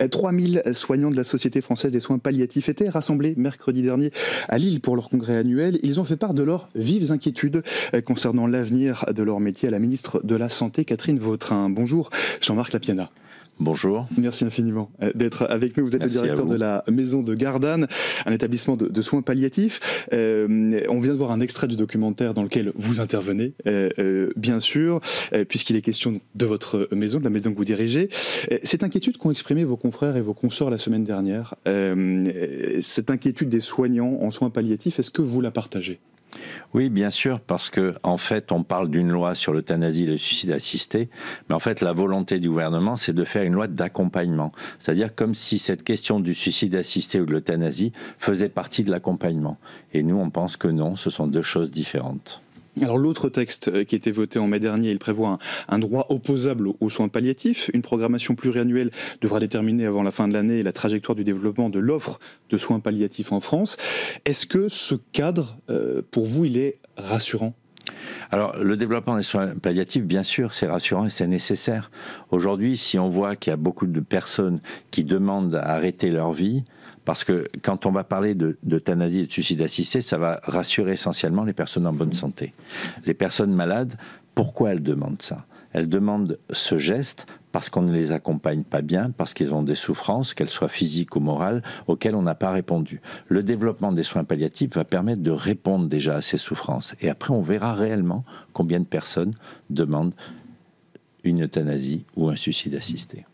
3000 soignants de la Société française des soins palliatifs étaient rassemblés mercredi dernier à Lille pour leur congrès annuel. Ils ont fait part de leurs vives inquiétudes concernant l'avenir de leur métier à la ministre de la Santé, Catherine Vautrin. Bonjour Jean-Marc Lapiana. Bonjour. Merci infiniment d'être avec nous. Vous êtes le directeur de la Maison de Gardanne, un établissement de soins palliatifs. On vient de voir un extrait du documentaire dans lequel vous intervenez, bien sûr, puisqu'il est question de votre maison, de la maison que vous dirigez. Cette inquiétude qu'ont exprimée vos confrères et vos consoeurs la semaine dernière, cette inquiétude des soignants en soins palliatifs, est-ce que vous la partagez ? Oui, bien sûr, parce que en fait, on parle d'une loi sur l'euthanasie et le suicide assisté, mais en fait, la volonté du gouvernement, c'est de faire une loi d'accompagnement. C'est-à-dire comme si cette question du suicide assisté ou de l'euthanasie faisait partie de l'accompagnement. Et nous, on pense que non, ce sont deux choses différentes. Alors l'autre texte qui a été voté en mai dernier, il prévoit un droit opposable aux soins palliatifs. Une programmation pluriannuelle devra déterminer avant la fin de l'année la trajectoire du développement de l'offre de soins palliatifs en France. Est-ce que ce cadre, pour vous, il est rassurant ? Alors, le développement des soins palliatifs, bien sûr, c'est rassurant et c'est nécessaire. Aujourd'hui, si on voit qu'il y a beaucoup de personnes qui demandent à arrêter leur vie, parce que quand on va parler d'euthanasie et de suicide assisté, ça va rassurer essentiellement les personnes en bonne santé. Les personnes malades, pourquoi elles demandent ça ? Elles demandent ce geste parce qu'on ne les accompagne pas bien, parce qu'ils ont des souffrances, qu'elles soient physiques ou morales, auxquelles on n'a pas répondu. Le développement des soins palliatifs va permettre de répondre déjà à ces souffrances. Et après, on verra réellement combien de personnes demandent une euthanasie ou un suicide assisté.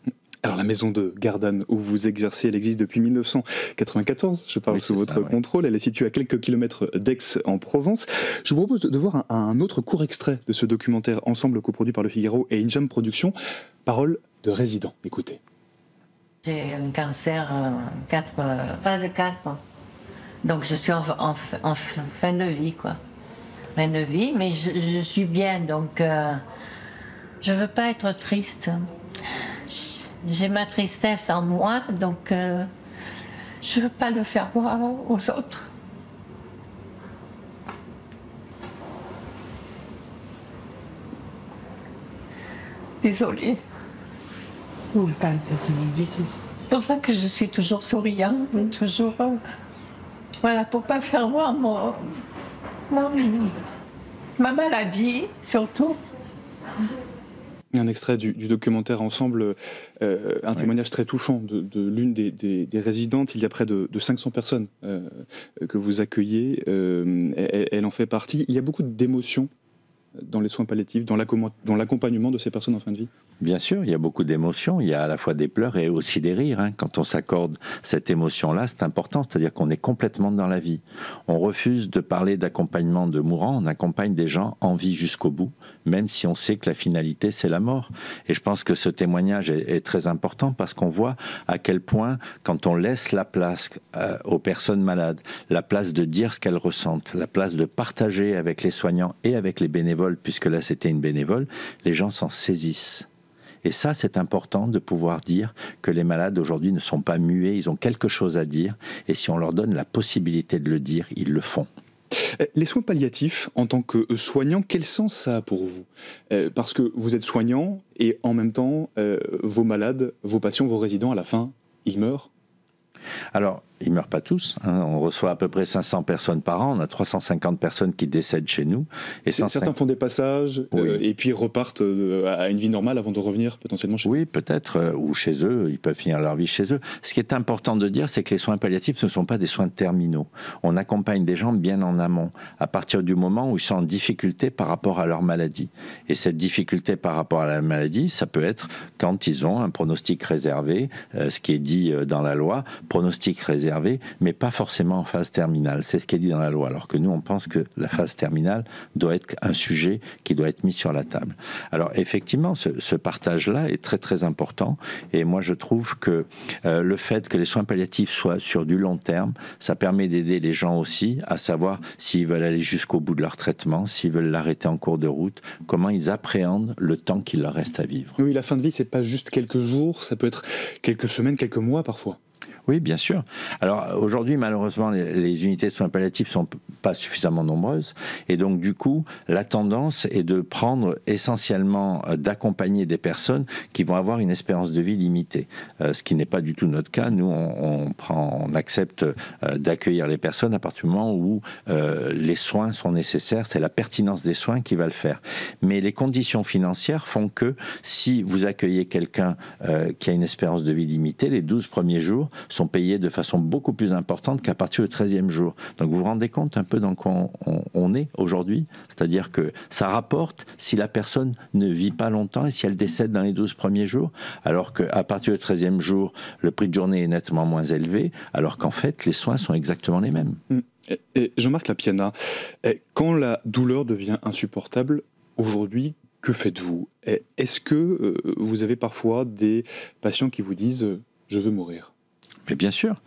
Alors la maison de Gardanne où vous exercez, elle existe depuis 1994, je parle sous votre contrôle, elle est située à quelques kilomètres d'Aix en Provence. Je vous propose de voir un autre court extrait de ce documentaire Ensemble, coproduit par Le Figaro et Injam Productions, Paroles de résidents. Écoutez. J'ai un cancer phase 4, donc je suis en fin de vie, quoi. Fin de vie, mais je suis bien, donc je veux pas être triste. J'ai ma tristesse en moi, donc je ne veux pas le faire voir aux autres. Désolée. On ne pas le personnel du tout. C'est pour ça que je suis toujours souriante, toujours... voilà, pour ne pas faire voir ma maladie, surtout. Un extrait du documentaire Ensemble, un témoignage très touchant de l'une des résidentes. Il y a près de 500 personnes que vous accueillez. Elle en fait partie. Il y a beaucoup d'émotions dans les soins palliatifs, dans l'accompagnement de ces personnes en fin de vie. Bien sûr, il y a beaucoup d'émotions. Il y a à la fois des pleurs et aussi des rires. Quand on s'accorde cette émotion-là, c'est important. C'est-à-dire qu'on est complètement dans la vie. On refuse de parler d'accompagnement de mourants. On accompagne des gens en vie jusqu'au bout, même si on sait que la finalité, c'est la mort. Et je pense que ce témoignage est très important parce qu'on voit à quel point, quand on laisse la place aux personnes malades, la place de dire ce qu'elles ressentent, la place de partager avec les soignants et avec les bénévoles, puisque là, c'était une bénévole, les gens s'en saisissent. Et ça, c'est important de pouvoir dire que les malades aujourd'hui ne sont pas muets, ils ont quelque chose à dire, et si on leur donne la possibilité de le dire, ils le font. Les soins palliatifs, en tant que soignant, quel sens ça a pour vous ? Parce que vous êtes soignant, et en même temps, vos malades, vos patients, vos résidents, à la fin, ils meurent ? Alors, ils ne meurent pas tous. On reçoit à peu près 500 personnes par an. On a 350 personnes qui décèdent chez nous. Et certains font des passages et puis repartent à une vie normale avant de revenir potentiellement chez eux. Oui, peut-être. Ou chez eux. Ils peuvent finir leur vie chez eux. Ce qui est important de dire, c'est que les soins palliatifs ne sont pas des soins terminaux. On accompagne des gens bien en amont, à partir du moment où ils sont en difficulté par rapport à leur maladie. Et cette difficulté par rapport à la maladie, ça peut être quand ils ont un pronostic réservé, ce qui est dit dans la loi, pronostic réservé préserver, mais pas forcément en phase terminale. C'est ce qui est dit dans la loi, alors que nous, on pense que la phase terminale doit être un sujet qui doit être mis sur la table. Alors, effectivement, ce partage-là est très, très important, et moi, je trouve que le fait que les soins palliatifs soient sur du long terme, ça permet d'aider les gens aussi à savoir s'ils veulent aller jusqu'au bout de leur traitement, s'ils veulent l'arrêter en cours de route, comment ils appréhendent le temps qu'il leur reste à vivre. Oui, la fin de vie, c'est pas juste quelques jours, ça peut être quelques semaines, quelques mois parfois. Oui, bien sûr. Alors aujourd'hui, malheureusement, les unités de soins palliatifs sont pas suffisamment nombreuses, et donc du coup, la tendance est de prendre essentiellement, d'accompagner des personnes qui vont avoir une espérance de vie limitée, ce qui n'est pas du tout notre cas. Nous, on accepte d'accueillir les personnes à partir du moment où les soins sont nécessaires. C'est la pertinence des soins qui va le faire. Mais les conditions financières font que si vous accueillez quelqu'un qui a une espérance de vie limitée, les 12 premiers jours sont payés de façon beaucoup plus importante qu'à partir du 13e jour. Donc vous vous rendez compte un peu dans quoi on est aujourd'hui? C'est-à-dire que ça rapporte si la personne ne vit pas longtemps et si elle décède dans les 12 premiers jours, alors qu'à partir du 13e jour, le prix de journée est nettement moins élevé, alors qu'en fait, les soins sont exactement les mêmes. Et Jean-Marc Lapiana, quand la douleur devient insupportable, aujourd'hui, que faites-vous? Est-ce que vous avez parfois des patients qui vous disent « je veux mourir » ? Mais bien sûr.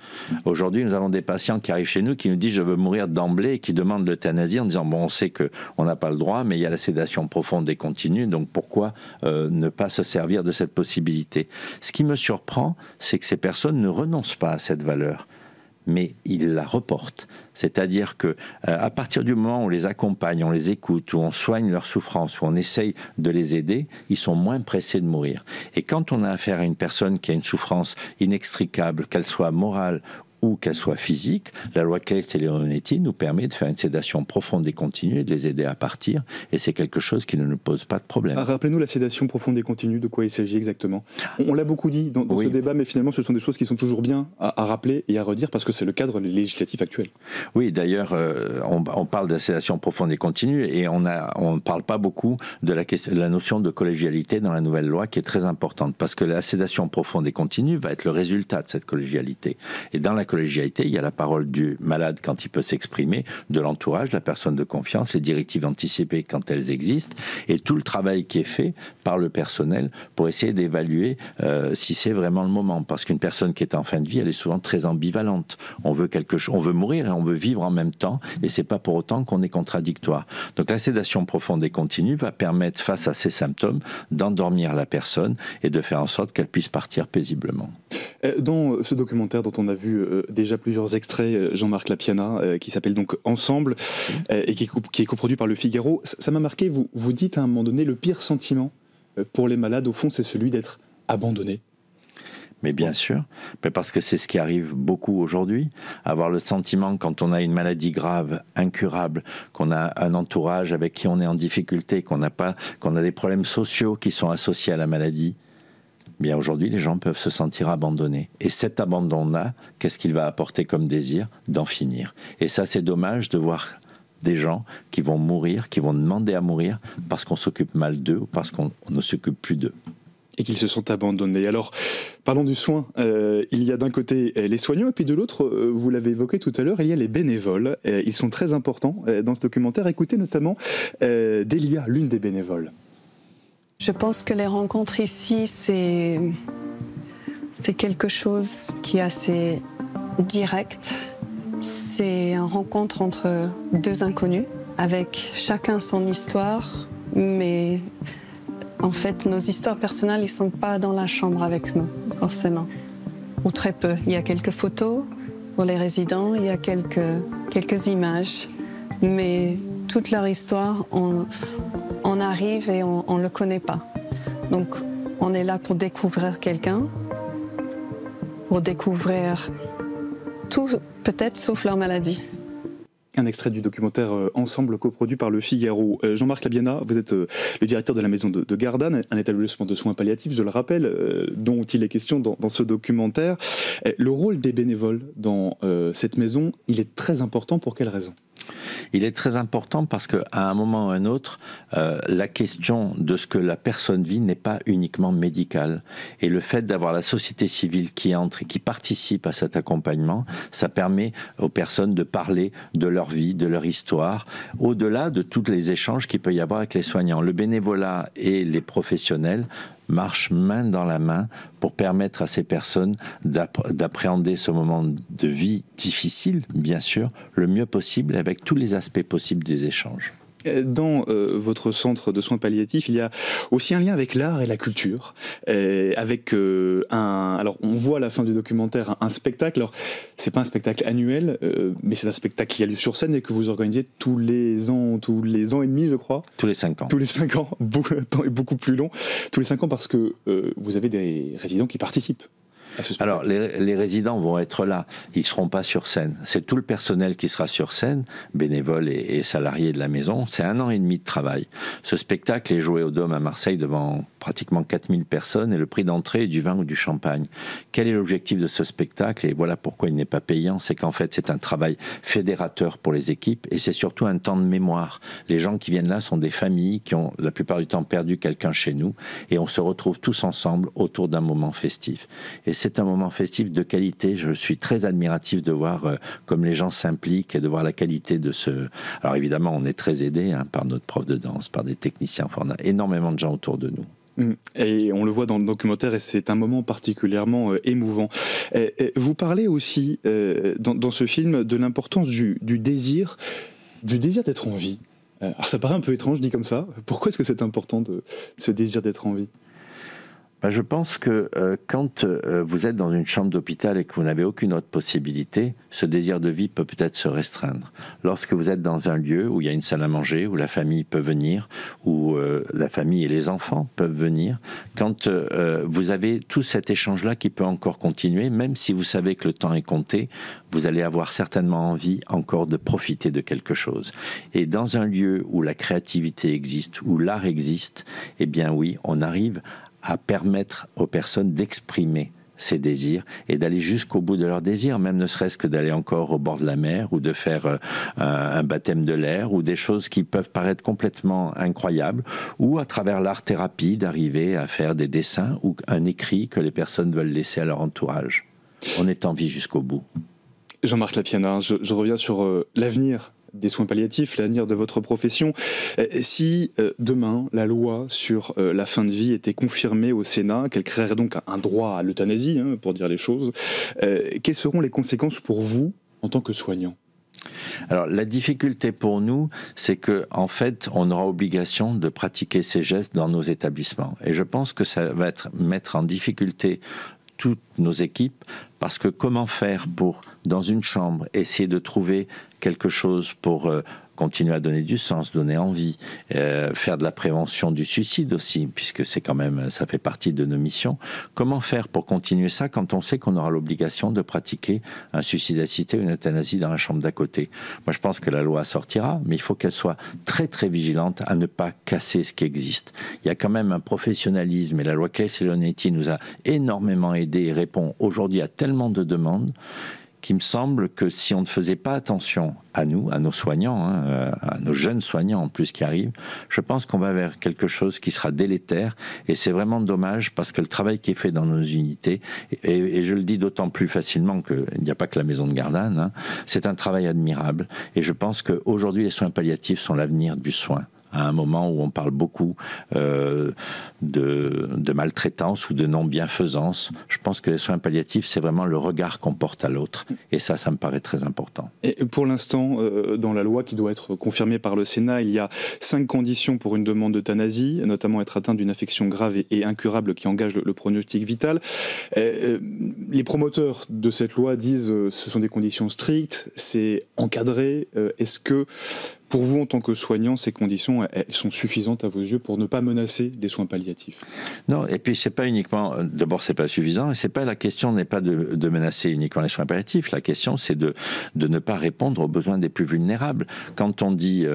Aujourd'hui, nous avons des patients qui arrivent chez nous qui nous disent « je veux mourir d'emblée » et qui demandent l'euthanasie en disant « bon, on sait qu'on n'a pas le droit, mais il y a la sédation profonde et continue, donc pourquoi ne pas se servir de cette possibilité ?» Ce qui me surprend, c'est que ces personnes ne renoncent pas à cette valeur, mais ils la reportent. C'est-à-dire que à partir du moment où on les accompagne, on les écoute, où on soigne leur souffrance, où on essaye de les aider, ils sont moins pressés de mourir. Et quand on a affaire à une personne qui a une souffrance inextricable, qu'elle soit morale ou qu'elle soit physique, la loi Claes-Leonetti nous permet de faire une sédation profonde et continue et de les aider à partir, et c'est quelque chose qui ne nous pose pas de problème. Rappelez-nous la sédation profonde et continue, de quoi il s'agit exactement. On l'a beaucoup dit dans ce débat, mais finalement ce sont des choses qui sont toujours bien à rappeler et à redire, parce que c'est le cadre législatif actuel. Oui, d'ailleurs, on parle de la sédation profonde et continue, et on ne parle pas beaucoup de la notion de collégialité dans la nouvelle loi, qui est très importante, parce que la sédation profonde et continue va être le résultat de cette collégialité. Et dans la collégialité, il y a la parole du malade quand il peut s'exprimer, de l'entourage, la personne de confiance, les directives anticipées quand elles existent, et tout le travail qui est fait par le personnel pour essayer d'évaluer si c'est vraiment le moment. Parce qu'une personne qui est en fin de vie, elle est souvent très ambivalente. On veut quelque chose, on veut mourir et on veut vivre en même temps, et c'est pas pour autant qu'on est contradictoire. Donc la sédation profonde et continue va permettre, face à ces symptômes, d'endormir la personne et de faire en sorte qu'elle puisse partir paisiblement. Dans ce documentaire dont on a vu déjà plusieurs extraits, Jean-Marc Lapiana, qui s'appelle donc Ensemble, et qui est coproduit par Le Figaro, ça m'a marqué, vous dites à un moment donné, le pire sentiment pour les malades, au fond, c'est celui d'être abandonné. Mais bien sûr, parce que c'est ce qui arrive beaucoup aujourd'hui, avoir le sentiment quand on a une maladie grave, incurable, qu'on a un entourage avec qui on est en difficulté, qu'on a des problèmes sociaux qui sont associés à la maladie. Bien aujourd'hui, les gens peuvent se sentir abandonnés. Et cet abandon-là, qu'est-ce qu'il va apporter comme désir? D'en finir. Et ça, c'est dommage de voir des gens qui vont mourir, qui vont demander à mourir parce qu'on s'occupe mal d'eux ou parce qu'on ne s'occupe plus d'eux. Et qu'ils se sont abandonnés. Alors, parlons du soin. Il y a d'un côté les soignants, et puis de l'autre, vous l'avez évoqué tout à l'heure, il y a les bénévoles. Ils sont très importants dans ce documentaire. Écoutez notamment Delia, l'une des bénévoles. Je pense que les rencontres ici, c'est quelque chose qui est assez direct. C'est une rencontre entre deux inconnus, avec chacun son histoire, mais en fait, nos histoires personnelles, ils ne sont pas dans la chambre avec nous, forcément. Ou très peu. Il y a quelques photos pour les résidents, il y a quelques images, mais toute leur histoire, on arrive et on ne le connaît pas. Donc, on est là pour découvrir quelqu'un, pour découvrir tout, peut-être sauf leur maladie. Un extrait du documentaire Ensemble, coproduit par Le Figaro. Jean-Marc Lapiana, vous êtes le directeur de la maison de Gardanne, un établissement de soins palliatifs, je le rappelle, dont il est question dans ce documentaire. Le rôle des bénévoles dans cette maison, il est très important. Pour quelle raison ? Il est très important parce qu'à un moment ou à un autre, la question de ce que la personne vit n'est pas uniquement médicale. Et le fait d'avoir la société civile qui entre et qui participe à cet accompagnement, ça permet aux personnes de parler de leur vie, de leur histoire, au-delà de tous les échanges qu'il peut y avoir avec les soignants. Le bénévolat et les professionnels marchent main dans la main pour permettre à ces personnes d'appréhender ce moment de vie difficile, bien sûr, le mieux possible, avec tous les aspects possibles des échanges. Dans votre centre de soins palliatifs, il y a aussi un lien avec l'art et la culture, avec alors on voit à la fin du documentaire un spectacle. Alors c'est pas un spectacle annuel, mais c'est un spectacle qui a lieu sur scène et que vous organisez tous les ans et demi, je crois. Tous les 5 ans. Tous les 5 ans, le temps est beaucoup plus long. Tous les 5 ans parce que vous avez des résidents qui participent. Alors, les résidents vont être là, ils ne seront pas sur scène. C'est tout le personnel qui sera sur scène, bénévoles et salariés de la maison. C'est 1 an et demi de travail. Ce spectacle est joué au Dôme à Marseille devant pratiquement 4000 personnes et le prix d'entrée est du vin ou du champagne. Quel est l'objectif de ce spectacle? Et voilà pourquoi il n'est pas payant, c'est qu'en fait c'est un travail fédérateur pour les équipes et c'est surtout un temps de mémoire. Les gens qui viennent là sont des familles qui ont la plupart du temps perdu quelqu'un chez nous et on se retrouve tous ensemble autour d'un moment festif. Et c'est un moment festif de qualité. Je suis très admiratif de voir comme les gens s'impliquent et de voir la qualité de ce... Alors évidemment, on est très aidé par notre prof de danse, par des techniciens. Enfin, on a énormément de gens autour de nous. Et on le voit dans le documentaire et c'est un moment particulièrement émouvant. Vous parlez aussi dans ce film de l'importance du désir d'être en vie. Alors ça paraît un peu étrange dit comme ça. Pourquoi est-ce que c'est important ce désir d'être en vie ? Je pense que quand vous êtes dans une chambre d'hôpital et que vous n'avez aucune autre possibilité, ce désir de vie peut peut-être se restreindre. Lorsque vous êtes dans un lieu où il y a une salle à manger, où la famille peut venir, où la famille et les enfants peuvent venir, quand vous avez tout cet échange-là qui peut encore continuer, même si vous savez que le temps est compté, vous allez avoir certainement envie encore de profiter de quelque chose. Et dans un lieu où la créativité existe, où l'art existe, eh bien oui, on arrive à permettre aux personnes d'exprimer ces désirs et d'aller jusqu'au bout de leurs désirs, même ne serait-ce que d'aller encore au bord de la mer ou de faire un baptême de l'air ou des choses qui peuvent paraître complètement incroyables ou à travers l'art-thérapie d'arriver à faire des dessins ou un écrit que les personnes veulent laisser à leur entourage. On est en vie jusqu'au bout. Jean-Marc Lapiana, je reviens sur l'avenir des soins palliatifs, l'avenir de votre profession. Si demain la loi sur la fin de vie était confirmée au Sénat, qu'elle créerait donc un droit à l'euthanasie, pour dire les choses, quelles seront les conséquences pour vous en tant que soignant ? Alors la difficulté pour nous, c'est que en fait, on aura obligation de pratiquer ces gestes dans nos établissements. Et je pense que ça va mettre en difficulté toutes nos équipes, parce que comment faire pour, dans une chambre, essayer de trouver quelque chose pour continuer à donner du sens, donner envie, faire de la prévention du suicide aussi, puisque c'est quand même, ça fait partie de nos missions. Comment faire pour continuer ça quand on sait qu'on aura l'obligation de pratiquer un suicide assisté ou une euthanasie dans la chambre d'à côté? Moi, je pense que la loi sortira, mais il faut qu'elle soit très très vigilante à ne pas casser ce qui existe. Il y a quand même un professionnalisme, et la loi Claes-Leonetti nous a énormément aidé et répond aujourd'hui à tellement de demandes qu'il me semble que si on ne faisait pas attention à nous, à nos soignants, à nos jeunes soignants en plus qui arrivent, je pense qu'on va vers quelque chose qui sera délétère et c'est vraiment dommage parce que le travail qui est fait dans nos unités, et je le dis d'autant plus facilement qu'il n'y a pas que la maison de Gardanne, c'est un travail admirable et je pense qu'aujourd'hui les soins palliatifs sont l'avenir du soin. À un moment où on parle beaucoup de maltraitance ou de non-bienfaisance. Je pense que les soins palliatifs, c'est vraiment le regard qu'on porte à l'autre. Et ça me paraît très important. Et pour l'instant, dans la loi qui doit être confirmée par le Sénat, il y a 5 conditions pour une demande d'euthanasie, notamment être atteint d'une affection grave et incurable qui engage le pronostic vital. Les promoteurs de cette loi disent ce sont des conditions strictes, c'est encadré. Est-ce que Pour vous, en tant que soignant, ces conditions, elles sont suffisantes à vos yeux pour ne pas menacer des soins palliatifs? Non, et puis c'est pas uniquement, d'abord c'est pas suffisant, et c'est pas, la question n'est pas de menacer uniquement les soins palliatifs, la question c'est de ne pas répondre aux besoins des plus vulnérables. Quand on dit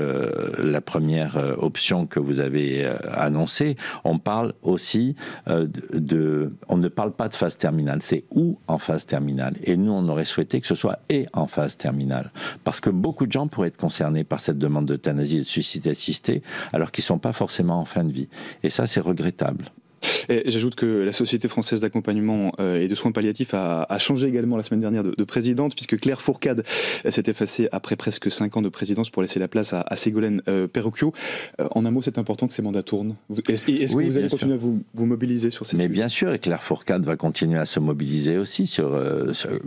la première option que vous avez annoncée, on parle aussi on ne parle pas de phase terminale, c'est ou en phase terminale. Et nous, on aurait souhaité que ce soit et en phase terminale. Parce que beaucoup de gens pourraient être concernés par cette demande d'euthanasie et de suicide assisté, alors qu'ils ne sont pas forcément en fin de vie. Et ça, c'est regrettable. Et j'ajoute que la Société française d'accompagnement et de soins palliatifs a changé également la semaine dernière de présidente, puisque Claire Fourcade s'est effacée après presque 5 ans de présidence pour laisser la place à Ségolène Perrucchio. En un mot, c'est important que ces mandats tournent. Est-ce que vous allez continuer à vous mobiliser sur ces sujets? Mais bien sûr, et Claire Fourcade va continuer à se mobiliser aussi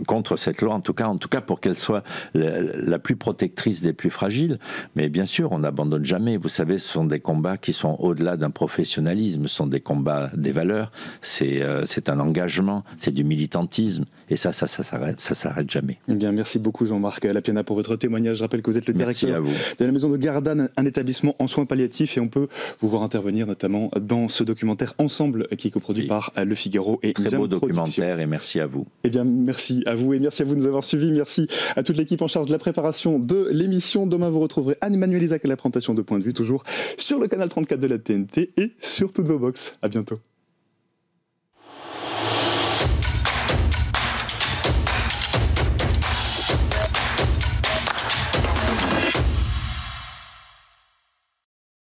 contre cette loi, en tout cas pour qu'elle soit la plus protectrice des plus fragiles. Mais bien sûr, on n'abandonne jamais. Vous savez, ce sont des combats qui sont au-delà d'un professionnalisme, ce sont des combats des valeurs, c'est un engagement, c'est du militantisme, et ça s'arrête jamais. Eh bien, merci beaucoup Jean-Marc Lapiana pour votre témoignage. Je rappelle que vous êtes le directeur de la maison de Gardanne, un établissement en soins palliatifs, et on peut vous voir intervenir notamment dans ce documentaire Ensemble qui est coproduit par Le Figaro et Très beau documentaire, et merci à vous. Eh bien, merci à vous, et merci à vous de nous avoir suivis. Merci à toute l'équipe en charge de la préparation de l'émission. Demain, vous retrouverez Anne-Emmanuel Isaac à la présentation de Point de Vue, toujours sur le canal 34 de la TNT et sur toutes vos box. À bientôt.